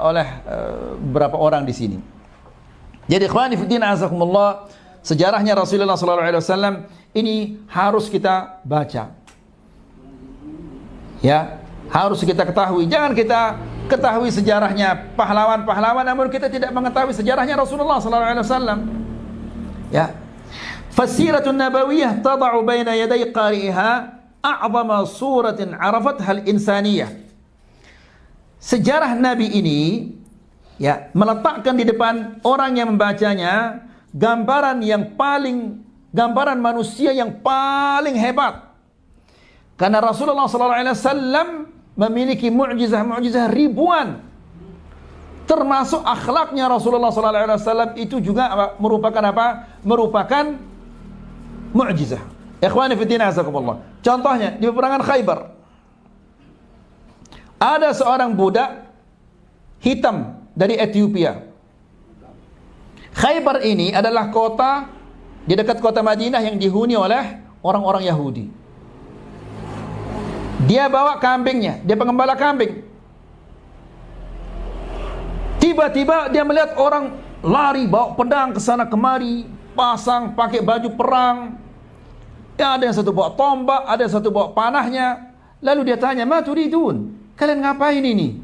oleh beberapa orang di sini. Jadi ikhwani fiddin azakumullah, sejarahnya Rasulullah sallallahu alaihi wasallam ini harus kita baca. Ya, harus kita ketahui. Jangan kita ketahui sejarahnya pahlawan-pahlawan namun kita tidak mengetahui sejarahnya Rasulullah sallallahu alaihi wasallam. Ya. Fasiratun Nabawiyah tada'u baina yaday qari'iha a'zama suratin 'arafatha al-insaniyah. Sejarah Nabi ini, ya, meletakkan di depan orang yang membacanya gambaran manusia yang paling hebat. Karena Rasulullah sallallahu alaihi wasallam memiliki mu'jizah ribuan. Termasuk akhlaknya Rasulullah sallallahu alaihi wasallam itu juga merupakan merupakan mu'jizah. Ikhwani fi din azakumullah. Contohnya di peperangan Khaybar, ada seorang budak hitam dari Ethiopia. Khaybar ini adalah kota di dekat kota Madinah yang dihuni oleh orang-orang Yahudi. Dia bawa kambingnya, dia pengembala kambing. Tiba-tiba dia melihat orang lari bawa pedang ke sana kemari, pasang pakai baju perang. Ya, ada yang satu bawa tombak, ada yang satu bawa panahnya. Lalu dia tanya, "Ma turidun? Kalian ngapain ini?"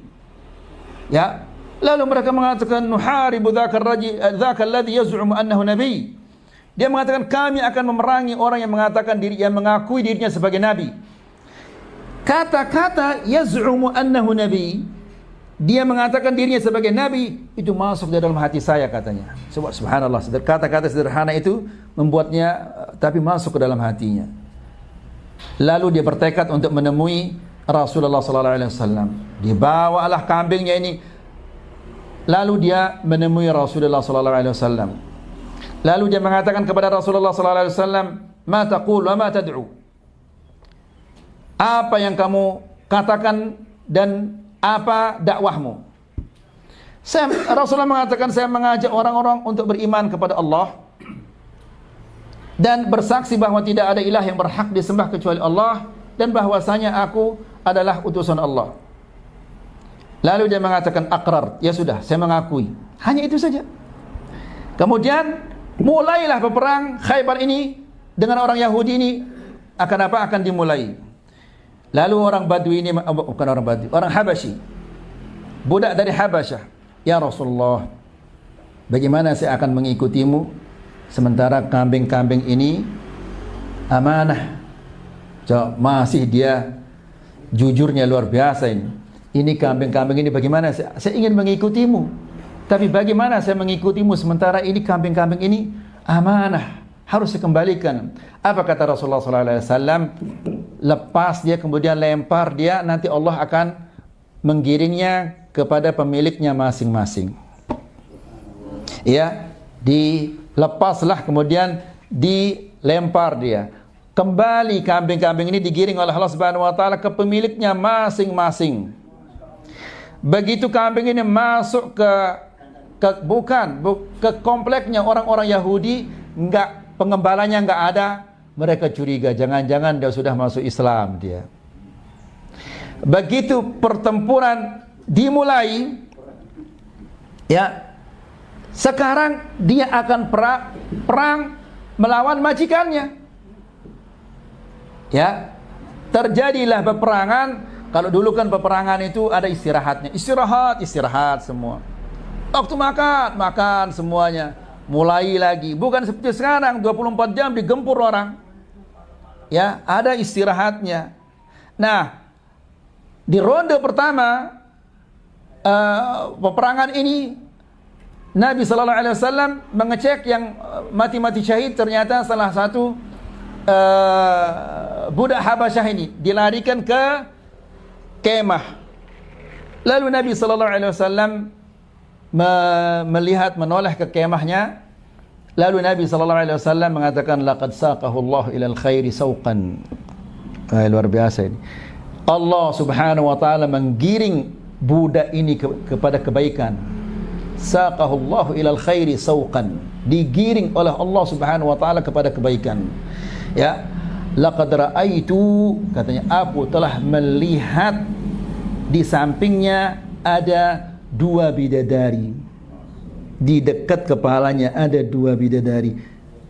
Ya, lalu mereka mengatakan, "Nuharibu dzaka alladhi yaz'umu annahu nabi." Dia mengatakan, "Kami akan memerangi orang yang mengakui dirinya sebagai nabi." Kata-kata yaz'umu annahu nabi, dia mengatakan dirinya sebagai nabi, itu masuk di dalam hati saya, katanya. Subhanallah, kata-kata sederhana itu membuatnya tapi masuk ke dalam hatinya. Lalu dia bertekad untuk menemui Rasulullah sallallahu alaihi wasallam. Dibawalah kambingnya ini. Lalu dia menemui Rasulullah sallallahu alaihi wasallam. Lalu dia mengatakan kepada Rasulullah sallallahu alaihi wasallam, "Ma taqul wa ma tad'u?" Apa yang kamu katakan dan apa dakwahmu? Rasulullah mengatakan, saya mengajak orang-orang untuk beriman kepada Allah dan bersaksi bahawa tidak ada ilah yang berhak disembah kecuali Allah, dan bahwasanya aku adalah utusan Allah. Lalu dia mengatakan aqrar, ya sudah, saya mengakui. Hanya itu saja. Kemudian mulailah peperang Khaybar ini dengan orang Yahudi ini. Akan dimulai. Lalu orang Badui ini, bukan orang Badui, orang Habasyi, budak dari Habasyah, ya Rasulullah, bagaimana saya akan mengikutimu sementara kambing-kambing ini amanah? Masih dia jujurnya luar biasa ini. Ini kambing-kambing ini bagaimana saya ingin mengikutimu, tapi bagaimana saya mengikutimu sementara ini kambing-kambing ini amanah, harus dikembalikan. Apa kata Rasulullah SAW? Lepas dia, kemudian lempar dia, nanti Allah akan menggiringnya kepada pemiliknya masing-masing. Ya, dilepaslah, kemudian dilempar dia. Kembali kambing-kambing ini digiring oleh Allah Subhanahu wa taala ke pemiliknya masing-masing. Begitu kambing ini masuk ke kompleknya orang-orang Yahudi, pengembalanya enggak ada, mereka curiga, jangan-jangan dia sudah masuk Islam dia. Begitu pertempuran dimulai, ya, sekarang dia akan perang melawan majikannya. Ya, terjadilah peperangan. Kalau dulu kan peperangan itu ada istirahatnya, istirahat semua. Waktu makan semuanya. Mulai lagi, bukan seperti sekarang 24 jam digempur orang. Ya, ada istirahatnya. Nah, di ronde pertama peperangan ini, Nabi sallallahu alaihi wasallam mengecek yang mati-mati syahid. Ternyata salah satu budak Habasyah ini dilarikan ke kemah. Lalu Nabi sallallahu alaihi wasallam melihat, menoleh ke kemahnya. Lalu Nabi sallallahu alaihi wasallam mengatakan, laqad saqahu Allah ilal khairi sauqan. Luar biasa ini. Allah Subhanahu wa taala menggiring budak ini kepada kebaikan. Saqahu Allah ilal khairi sauqan. Digiring oleh Allah Subhanahu wa taala kepada kebaikan. Ya, laqad ra'aitu, katanya, aku telah melihat di sampingnya ada 2 bidadari. Di dekat kepalanya ada 2 bidadari.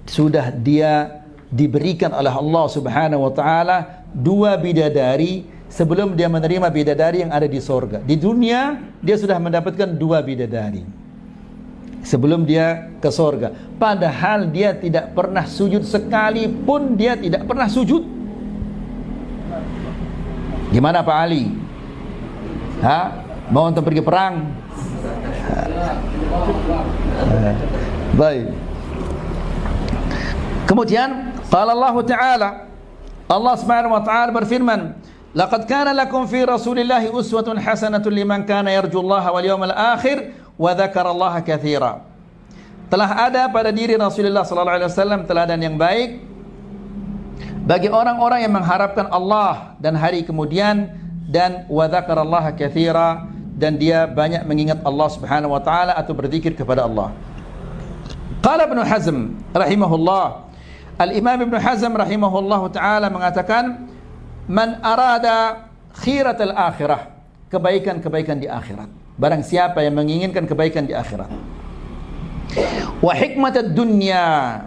Sudah dia diberikan oleh Allah Subhanahu wa taala 2 bidadari sebelum dia menerima bidadari yang ada di sorga. Di dunia dia sudah mendapatkan 2 bidadari sebelum dia ke sorga. Padahal dia tidak pernah sujud, sekalipun dia tidak pernah sujud. Gimana Pak Ali? Mau untuk pergi perang? Baik. Kemudian qala Allah Ta'ala, Allah Subhanahu wa taala berfirman, laqad kana lakum fi Rasulillahi uswatun hasanatun liman kana yarjullaha wal yawmal akhir wa dzakarallaha katsira. Telah ada pada diri Rasulullah sallallahu alaihi wasallam teladan yang baik bagi orang-orang yang mengharapkan Allah dan hari kemudian, dan wa dzakarallaha katsira, dan dia banyak mengingat Allah Subhanahu wa taala atau berzikir kepada Allah. Qala Ibnu Hazm rahimahullah, Al-Imam Ibnu Hazm rahimahullah taala mengatakan, man arada khiratal akhirah, kebaikan-kebaikan di akhirat. Barang siapa yang menginginkan kebaikan di akhirat. Wa hikmatad dunya,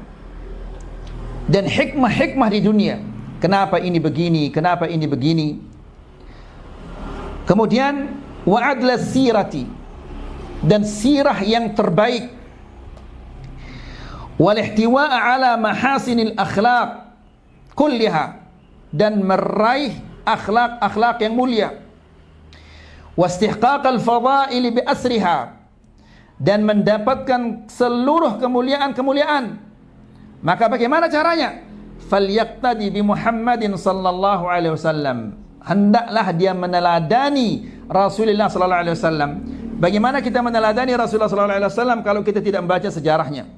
dan hikmah-hikmah di dunia. Kenapa ini begini? Kenapa ini begini? Kemudian wa adlas sirati, dan sirah yang terbaik. Wal ihtiwa'a ala mahasinil akhlaq kulliha, dan meraih akhlak-akhlak yang mulia. Wastihqaqal fadaili bi asriha, dan mendapatkan seluruh kemuliaan-kemuliaan. Maka bagaimana caranya? Falyaqtadi bi Muhammadin sallallahu alaihi wasallam, hendaklah dia meneladani Rasulullah sallallahu alaihi wasallam. Bagaimana kita meneladani Rasulullah sallallahu alaihi wasallam kalau kita tidak membaca sejarahnya?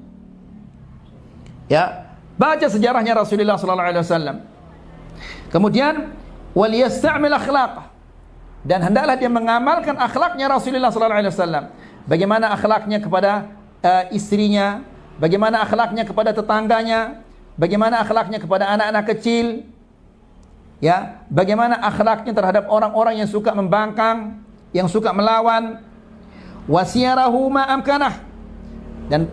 Ya, baca sejarahnya Rasulullah sallallahu alaihi wasallam. Kemudian wal yasta'mil akhlaq, dan hendaklah dia mengamalkan akhlaknya Rasulullah sallallahu alaihi wasallam. bagaimana akhlaknya kepada istrinya, bagaimana akhlaknya kepada tetangganya, bagaimana akhlaknya kepada anak-anak kecil, ya, bagaimana akhlaknya terhadap orang-orang yang suka membangkang, yang suka melawan. Wasiyarahu ma amkanah, dan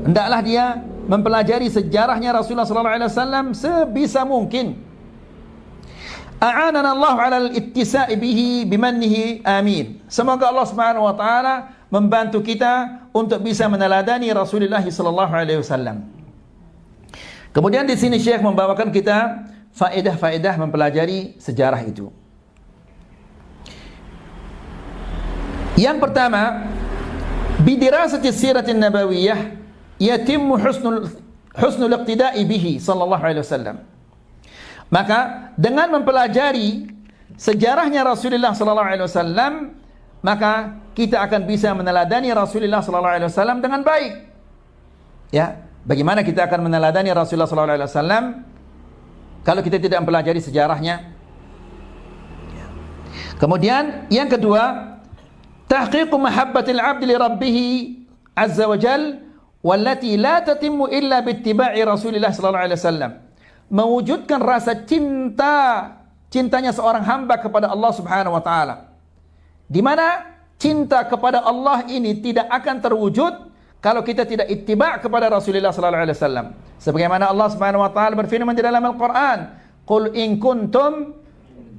hendaklah dia mempelajari sejarahnya Rasulullah sallallahu alaihi wasallam sebisa mungkin. A'anana Allah 'ala al-ittisa'i bihi bimannihi, amin. Semoga Allah Subhanahu wa taala membantu kita untuk bisa meneladani Rasulullah sallallahu alaihi wasallam. Kemudian di sini Syekh membawakan kita faedah-faedah mempelajari sejarah itu. Yang pertama, bidirasati siratin nabawiyah yatimmu husnul iqtida'i bihi sallallahu alaihi wasallam. Maka dengan mempelajari sejarahnya Rasulullah sallallahu alaihi wasallam, maka kita akan bisa meneladani Rasulullah sallallahu alaihi wasallam dengan baik. Ya, bagaimana kita akan meneladani Rasulullah sallallahu alaihi wasallam kalau kita tidak mempelajari sejarahnya? Kemudian yang kedua, tahqiqu mahabbatil 'abdi li rabbih azza wa jalla wallati la tatimmu illa biittiba'i Rasulillah sallallahu alaihi wasallam. Mewujudkan rasa cintanya seorang hamba kepada Allah Subhanahu wa taala. Di mana cinta kepada Allah ini tidak akan terwujud kalau kita tidak ittiba' kepada Rasulullah sallallahu alaihi wasallam. Sebagaimana Allah Subhanahu wa taala berfirman di dalam Al-Qur'an, "Qul in kuntum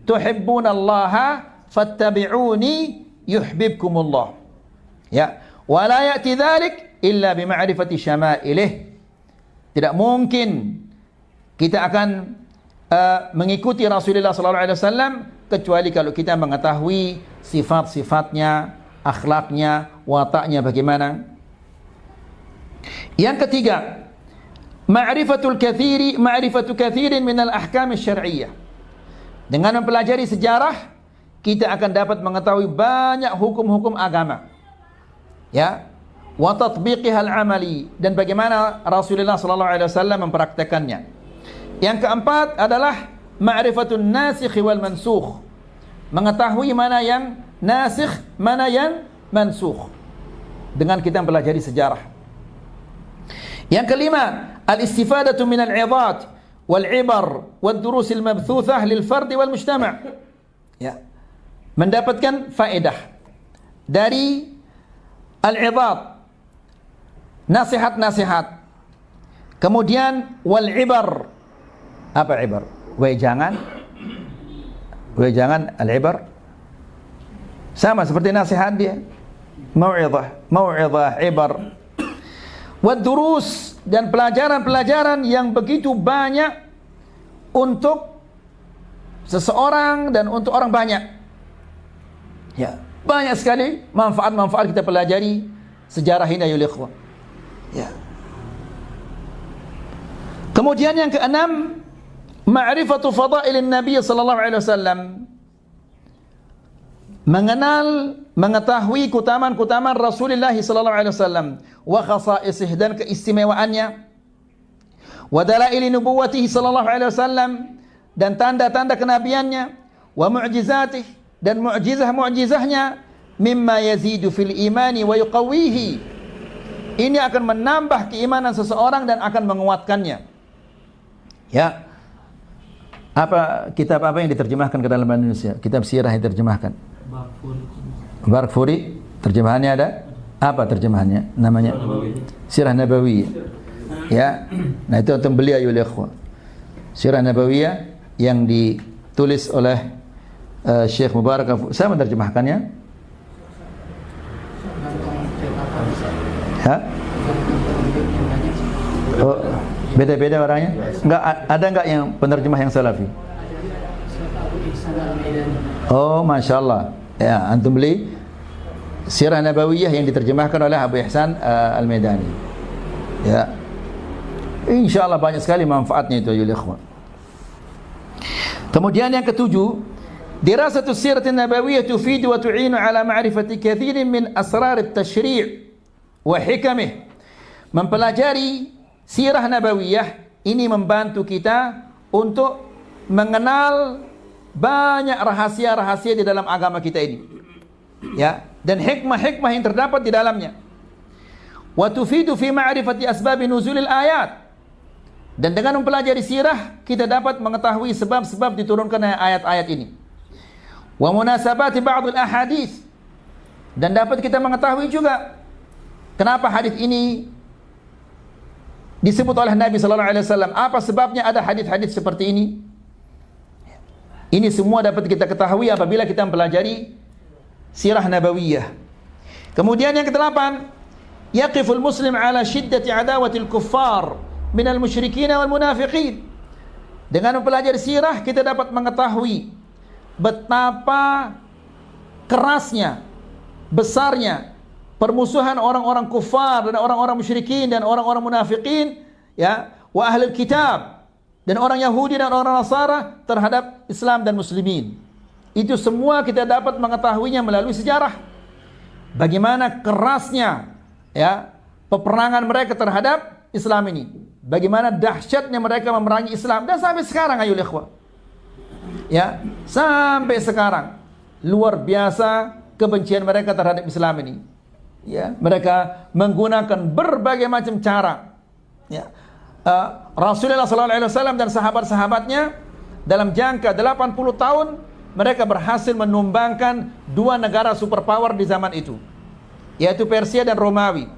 tuhibbunallaha fattabi'uni yuhibbukumullah." Ya, wa la ya'ti dzalik illa bima'rifati syama'ilih. Tidak mungkin kita akan mengikuti Rasulullah sallallahu alaihi wasallam kecuali kalau kita mengetahui sifat-sifatnya, akhlaknya, wataknya bagaimana. Yang ketiga, ma'rifatu kathirin min al-ahkam asy-syar'iyyah. Dengan mempelajari sejarah, kita akan dapat mengetahui banyak hukum-hukum agama. Ya, wa tatbiqiha al-amali, dan bagaimana Rasulullah sallallahu alaihi wasallam mempraktekannya. Yang keempat adalah ma'rifatun nasikh wal mansukh. Mengetahui mana yang nasikh, mana yang mansukh. Dengan kita mempelajari sejarah. Yang kelima, al-istifadatu min al-'idhat wal 'ibar wad durus al-mabthuthah lil fard wal mujtama'. Ya. Mendapatkan faedah dari al-'idhat, nasihat-nasihat. Kemudian wal 'ibar. Apa ibar? Wejangan al-ibar sama seperti nasihat dia. Mau'izah, ibar. Wad durus, dan pelajaran-pelajaran yang begitu banyak untuk seseorang dan untuk orang banyak. Ya, banyak sekali manfaat-manfaat kita pelajari sejarah ini ya ikhwan. Ya. Kemudian yang keenam, ma'rifatu fadailin Nabi sallallahu alaihi wasallam. Mengetahui keutamaan-keutamaan Rasulullah sallallahu alaihi wasallam wa khasaisih, dan keistimewaannya. Wa dalail nubuwwatihi sallallahu alaihi wasallam, dan tanda-tanda kenabiannya. Wa mu'jizatih, dan mu'jizah-mu'jizahnya. Mimma yazidu fil imani wa yuqawwihi. Ini akan menambah keimanan seseorang dan akan menguatkannya. Ya. Apa kitab apa yang diterjemahkan ke dalam bahasa Indonesia? Kitab sirah yang diterjemahkan. Barkfuri. Terjemahannya ada? Apa terjemahannya? Namanya Sirah Nabawiyah. Ya. Nah, itu untuk beli ayo ikhwan. Sirah Nabawiyah yang ditulis oleh Syekh Mubarak. Saya menerjemahkannya. Ha? Oh, beda-beda orangnya? Enggak ada enggak yang penerjemah yang salafi? Oh, Masya Allah. Ya, antum beli Sirah Nabawiyah yang diterjemahkan oleh Abu Ihsan Al-Maidani. Ya. InsyaAllah banyak sekali manfaatnya itu ya ikhwan. Kemudian yang ketujuh, dirasatu siratin nabawiyah tufidu wa tu'inu ala ma'rifati kathirin min asrar at-tashri' wa hikamih. Mempelajari sirah nabawiyah ini membantu kita untuk mengenal banyak rahasia-rahasia di dalam agama kita ini. Ya, dan hikmah-hikmah yang terdapat di dalamnya. Wa tufidu fi ma'rifati asbab nuzulil ayat. Dan dengan mempelajari sirah kita dapat mengetahui sebab-sebab diturunkannya ayat-ayat ini. Wa munasabati ba'dul ahadits. Dan dapat kita mengetahui juga kenapa hadis ini disebut oleh Nabi sallallahu alaihi wasallam. Apa sebabnya ada hadis-hadis seperti ini? Ini semua dapat kita ketahui apabila kita mempelajari sirah nabawiyah. Kemudian yang kedelapan, yaqiful muslim ala syiddati adawatil kuffar minal musyrikin wal munafiqin. Dengan mempelajari sirah kita dapat mengetahui betapa kerasnya, besarnya permusuhan orang-orang kufar dan orang-orang musyrikin dan orang-orang munafikin, ya, wa ahlul kitab, dan orang Yahudi dan orang Nasara terhadap Islam dan muslimin. Itu semua kita dapat mengetahuinya melalui sejarah. Bagaimana kerasnya, ya, peperangan mereka terhadap Islam ini. Bagaimana dahsyatnya mereka memerangi Islam, dan sampai sekarang ayo ikhwah. Ya, sampai sekarang luar biasa kebencian mereka terhadap Islam ini. Ya, mereka menggunakan berbagai macam cara. Ya. Rasulullah SAW dan sahabat-sahabatnya dalam jangka 80 tahun mereka berhasil menumbangkan dua negara superpower di zaman itu, yaitu Persia dan Romawi.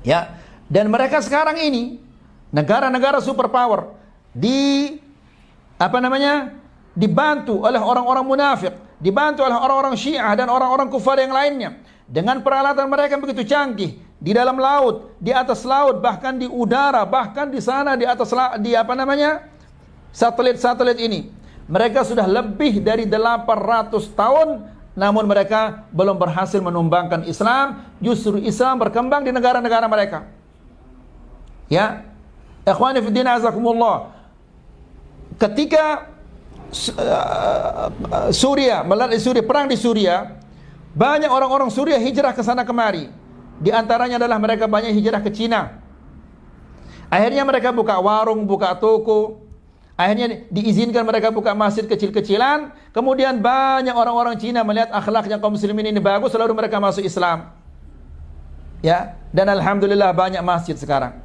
Ya, dan mereka sekarang ini negara-negara superpower dibantu oleh orang-orang munafik, dibantu oleh orang-orang Syiah dan orang-orang kufar yang lainnya dengan peralatan mereka yang begitu canggih di dalam laut, di atas laut, bahkan di udara, bahkan di sana di atas satelit-satelit ini. Mereka sudah lebih dari 800 tahun namun mereka belum berhasil menumbangkan Islam. Justru Islam berkembang di negara-negara mereka. Ya, ikhwani fi din azakumullah. Ketika Suriah perang di Suriah, banyak orang-orang Suriah hijrah ke sana kemari. Di antaranya adalah mereka banyak hijrah ke Cina. Akhirnya mereka buka warung, buka toko. Akhirnya diizinkan mereka buka masjid kecil-kecilan. Kemudian banyak orang-orang Cina melihat akhlaknya kaum muslimin ini bagus, lalu mereka masuk Islam. Ya, dan alhamdulillah banyak masjid sekarang.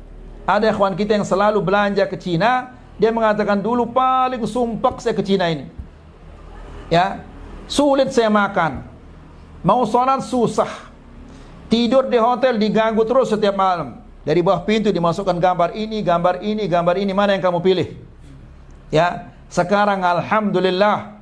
Ada ikhwan kita yang selalu belanja ke Cina, dia mengatakan dulu paling sumpek saya ke Cina ini. Ya, sulit saya makan. Mau sholat susah. Tidur di hotel diganggu terus setiap malam. Dari bawah pintu dimasukkan gambar ini, gambar ini, gambar ini, mana yang kamu pilih? Ya, sekarang alhamdulillah,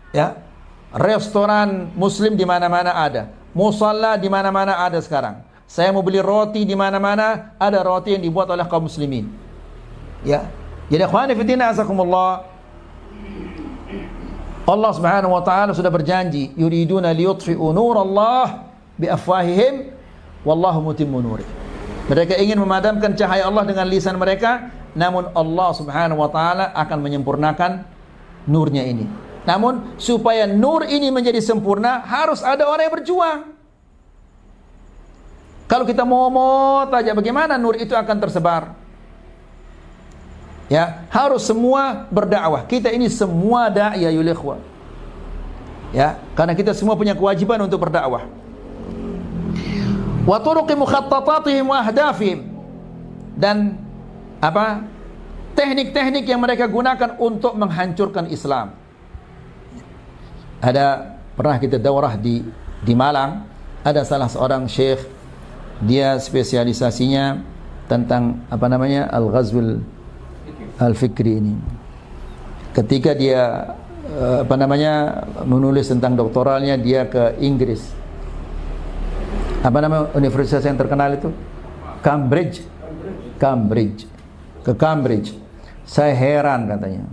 ya, restoran muslim di mana-mana ada, musalla di mana-mana ada sekarang. Saya mau beli roti di mana-mana ada roti yang dibuat oleh kaum muslimin. Ya, jadi ikhwani fi din azakumullah, Allah Subhanahu wa taala sudah berjanji, yuriduna liyutfi'u nurallah bi afwahihim wallahu mutimmu nurih. Mereka ingin memadamkan cahaya Allah dengan lisan mereka, namun Allah Subhanahu wa taala akan menyempurnakan nurnya ini. Namun supaya nur ini menjadi sempurna harus ada orang yang berjuang. Kalau kita mau saja bagaimana nur itu akan tersebar? Ya, harus semua berdakwah. Kita ini semua dai ya ikhwah. Ya, karena kita semua punya kewajiban untuk berdakwah. Wa turuqi mukhattatatihim wa ahdafihim, dan teknik-teknik yang mereka gunakan untuk menghancurkan Islam. Pernah kita daurah di Malang, ada salah seorang syekh, dia spesialisasinya tentang al-ghazwul al-fikri ini. Ketika dia menulis tentang doktoralnya, dia ke Inggris. Universitas yang terkenal itu? Cambridge. Ke Cambridge. Saya heran katanya.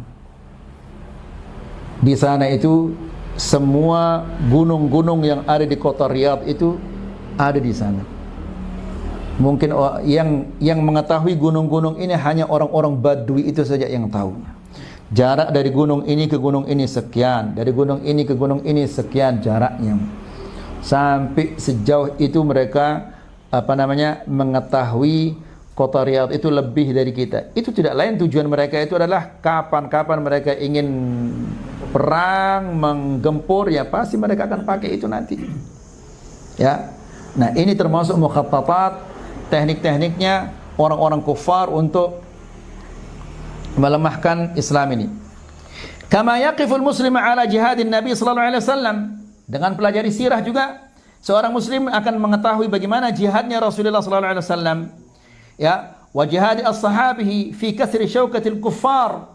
Di sana itu semua gunung-gunung yang ada di kota Riyadh itu ada di sana. Mungkin yang mengetahui gunung-gunung ini hanya orang-orang Badui itu saja yang tahu. Jarak dari gunung ini ke gunung ini sekian, dari gunung ini ke gunung ini sekian jaraknya. Sampai sejauh itu mereka mengetahui kota Riyadh itu lebih dari kita. Itu tidak lain, tujuan mereka itu adalah kapan-kapan mereka ingin perang, menggempur, ya pasti mereka akan pakai itu nanti. Ya. Nah, ini termasuk mukhattatat, teknik-tekniknya orang-orang kufar untuk melemahkan Islam ini. Kama yaqiful muslim ala jihadin Nabi sallallahu alaihi wasallam. Dengan pelajari sirah juga seorang muslim akan mengetahui bagaimana jihadnya Rasulullah sallallahu alaihi wasallam. Ya, wa jihad as-sahabihi fi kathri syaukatil kuffar,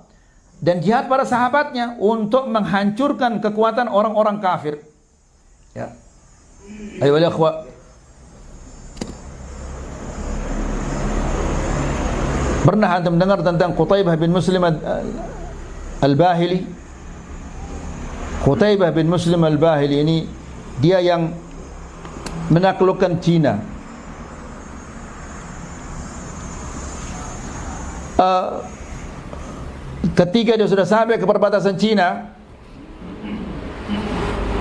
dan jihad para sahabatnya untuk menghancurkan kekuatan orang-orang kafir. Ya. Ayo ikhwah. Pernah antum mendengar tentang Qutaibah bin Muslim Al-Bahili? Qutaibah bin Muslim Al-Bahili ini dia yang menaklukkan Cina. Ketika dia sudah sampai ke perbatasan Cina,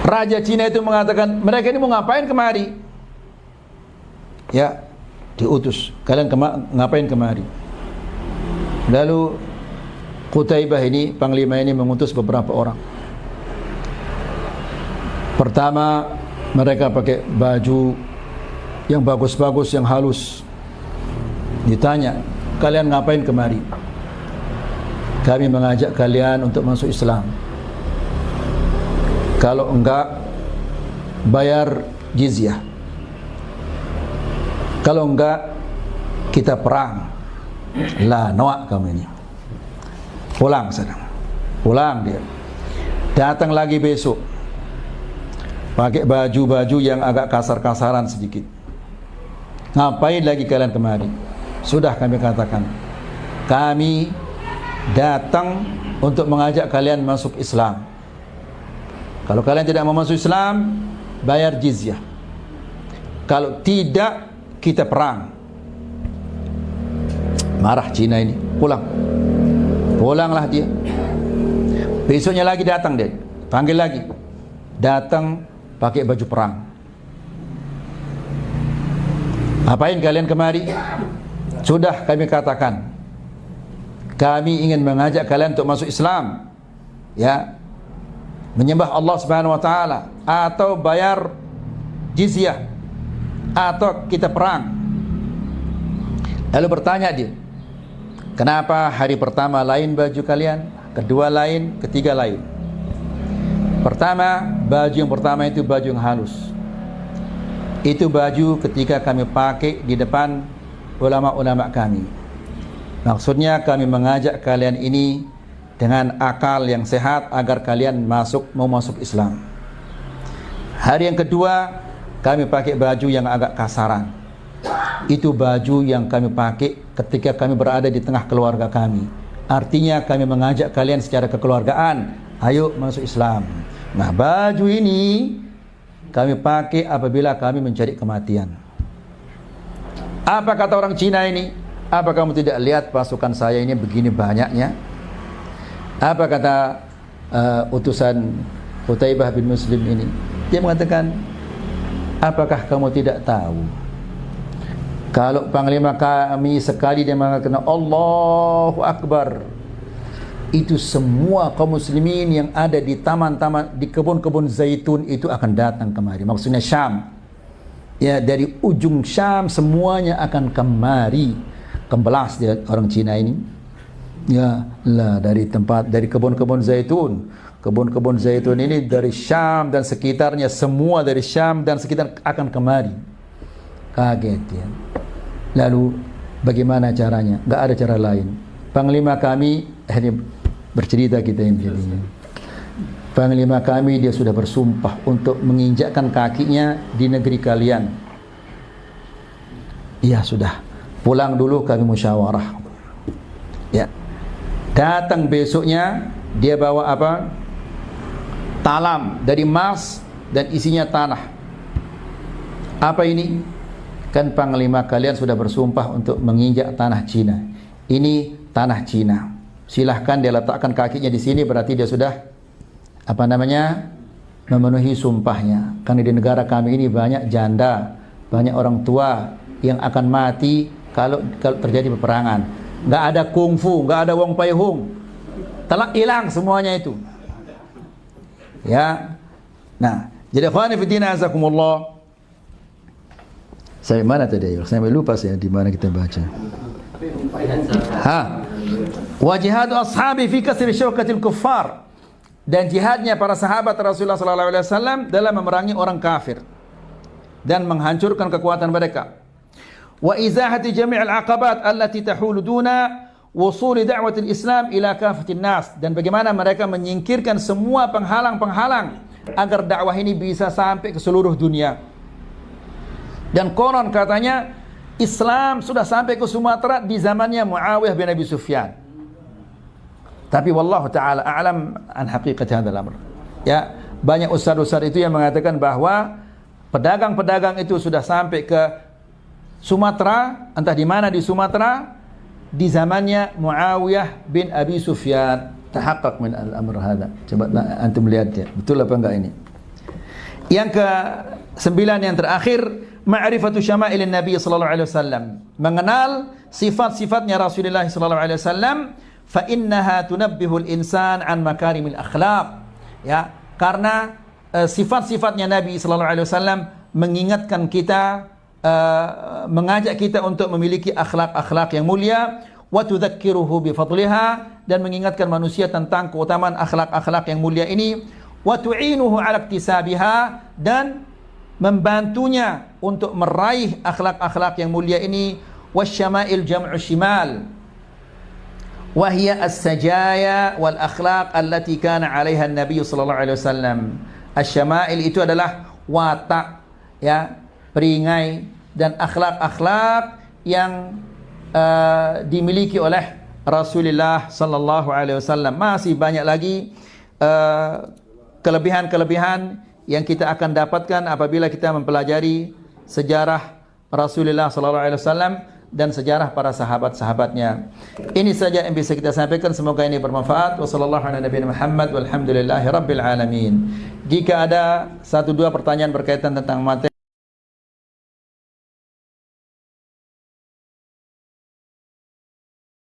Raja Cina itu mengatakan, mereka ini mau ngapain kemari? Ya, diutus, kalian ngapain kemari? Lalu Qutaibah ini, panglima ini mengutus beberapa orang. Pertama, mereka pakai baju yang bagus-bagus, yang halus. Ditanya, kalian ngapain kemari? Kami mengajak kalian untuk masuk Islam. Kalau enggak, bayar jizyah. Kalau enggak, kita perang. Lah, noak kamu ini. Pulang sana. Pulang dia. Datang lagi besok. Pakai baju-baju yang agak kasar-kasaran sedikit. Ngapain lagi kalian kemari? Sudah kami katakan, kami datang untuk mengajak kalian masuk Islam. Kalau kalian tidak mau masuk Islam, bayar jizyah. Kalau tidak, kita perang. Marah Cina ini, pulang. Pulanglah dia. Besoknya lagi datang dia, panggil lagi. Datang pakai baju perang. Apain kalian kemari? Sudah kami katakan, kami ingin mengajak kalian untuk masuk Islam, ya, menyembah Allah Subhanahu wa taala, atau bayar jizyah, atau kita perang. Lalu bertanya dia, kenapa hari pertama lain baju kalian, kedua lain, ketiga lain? Pertama, baju yang pertama itu baju yang halus. Itu baju ketika kami pakai di depan ulama-ulama kami. Maksudnya kami mengajak kalian ini dengan akal yang sehat agar kalian mau masuk Islam. Hari yang kedua, kami pakai baju yang agak kasaran. Itu baju yang kami pakai ketika kami berada di tengah keluarga kami. Artinya kami mengajak kalian secara kekeluargaan, ayo masuk Islam. Nah, baju ini kami pakai apabila kami mencari kematian. Apa kata orang Cina ini? Apa kamu tidak lihat pasukan saya ini begini banyaknya? Apa kata utusan Qutaibah bin Muslim ini? Dia mengatakan, apakah kamu tidak tahu kalau panglima kami sekali dia mengatakan Allahu Akbar, itu semua kaum muslimin yang ada di taman-taman, di kebun-kebun zaitun itu akan datang kemari. Maksudnya Syam. Ya, dari ujung Syam semuanya akan kemari. Kembelas dia orang Cina ini. Ya, lah dari kebun-kebun zaitun. Kebun-kebun zaitun ini dari Syam dan sekitarnya, semua dari Syam dan sekitar akan kemari. Kaget ya. Lalu bagaimana caranya? Enggak ada cara lain. Panglima kami ini bercerita kita yang jadinya. Panglima kami dia sudah bersumpah untuk menginjakkan kakinya di negeri kalian. Iya sudah, pulang dulu kami musyawarah. Ya, datang besoknya dia bawa apa? Talam dari emas dan isinya tanah. Apa ini? Kan panglima kalian sudah bersumpah untuk menginjak tanah Cina. Ini tanah Cina. Silahkan dia letakkan kakinya di sini, berarti dia sudah memenuhi sumpahnya. Karena di negara kami ini banyak janda, banyak orang tua yang akan mati kalau terjadi peperangan. Nggak ada kungfu, nggak ada wong pai hung, telah hilang semuanya itu. Ya, nah, jadi ikhwani fi din azakumullah, Sampai mana tadi? Sampai lupa saya di mana kita baca. Wa jihadu ashabi fi kasri syaukatil kuffar. Dan jihadnya para sahabat Rasulullah sallallahu alaihi wasallam dalam memerangi orang kafir dan menghancurkan kekuatan mereka. Wa izahati jami'il aqabat allati tahulu duna wusul da'watil Islam ila kafatin nas, dan bagaimana mereka menyingkirkan semua penghalang-penghalang agar dakwah ini bisa sampai ke seluruh dunia. Dan konon katanya Islam sudah sampai ke Sumatera di zamannya Muawiyah bin Abi Sufyan. Tapi wallahu taala a'lam an haqiqat hadzal amr. Ya, banyak ustaz-ustaz itu yang mengatakan bahwa pedagang-pedagang itu sudah sampai ke Sumatera, entah di mana di Sumatera, di zamannya Muawiyah bin Abi Sufyan. Tahaqqaq min al-amr hadza. Coba antum lihat ya, betul apa enggak ini? Yang ke-9 yang terakhir, ma'rifatu syama'ilin Nabi sallallahu alaihi wasallam. Mengenal sifat-sifatnya Rasulullah sallallahu alaihi wasallam, fa innaha tunabbihul insan an makarimil akhlaq. Ya, karena sifat-sifatnya Nabi sallallahu alaihi wasallam mengingatkan kita, mengajak kita untuk memiliki akhlak-akhlak yang mulia, wa tudzakkiruhu bi fadliha, dan mengingatkan manusia tentang keutamaan akhlak-akhlak yang mulia ini, wa tu'inuhu 'ala iktisabiha, dan membantunya untuk meraih akhlak-akhlak yang mulia ini. Wasyama'il jam'u shimal, wa hiya as-sajaya wal akhlaq allati kana 'alaiha an-nabiy sallallahu alaihi wasallam. Asy-syama'il itu adalah watak, ya, peringai dan akhlak-akhlak yang dimiliki oleh Rasulullah sallallahu alaihi wasallam. Masih banyak lagi kelebihan-kelebihan yang kita akan dapatkan apabila kita mempelajari sejarah Rasulullah sallallahu alaihi wasallam dan sejarah para sahabat-sahabatnya. Ini saja yang bisa kita sampaikan, semoga ini bermanfaat. Wassallallahu ala nabiyina Muhammad walhamdulillahi rabbil alamin. Jika ada 1-2 pertanyaan berkaitan tentang materi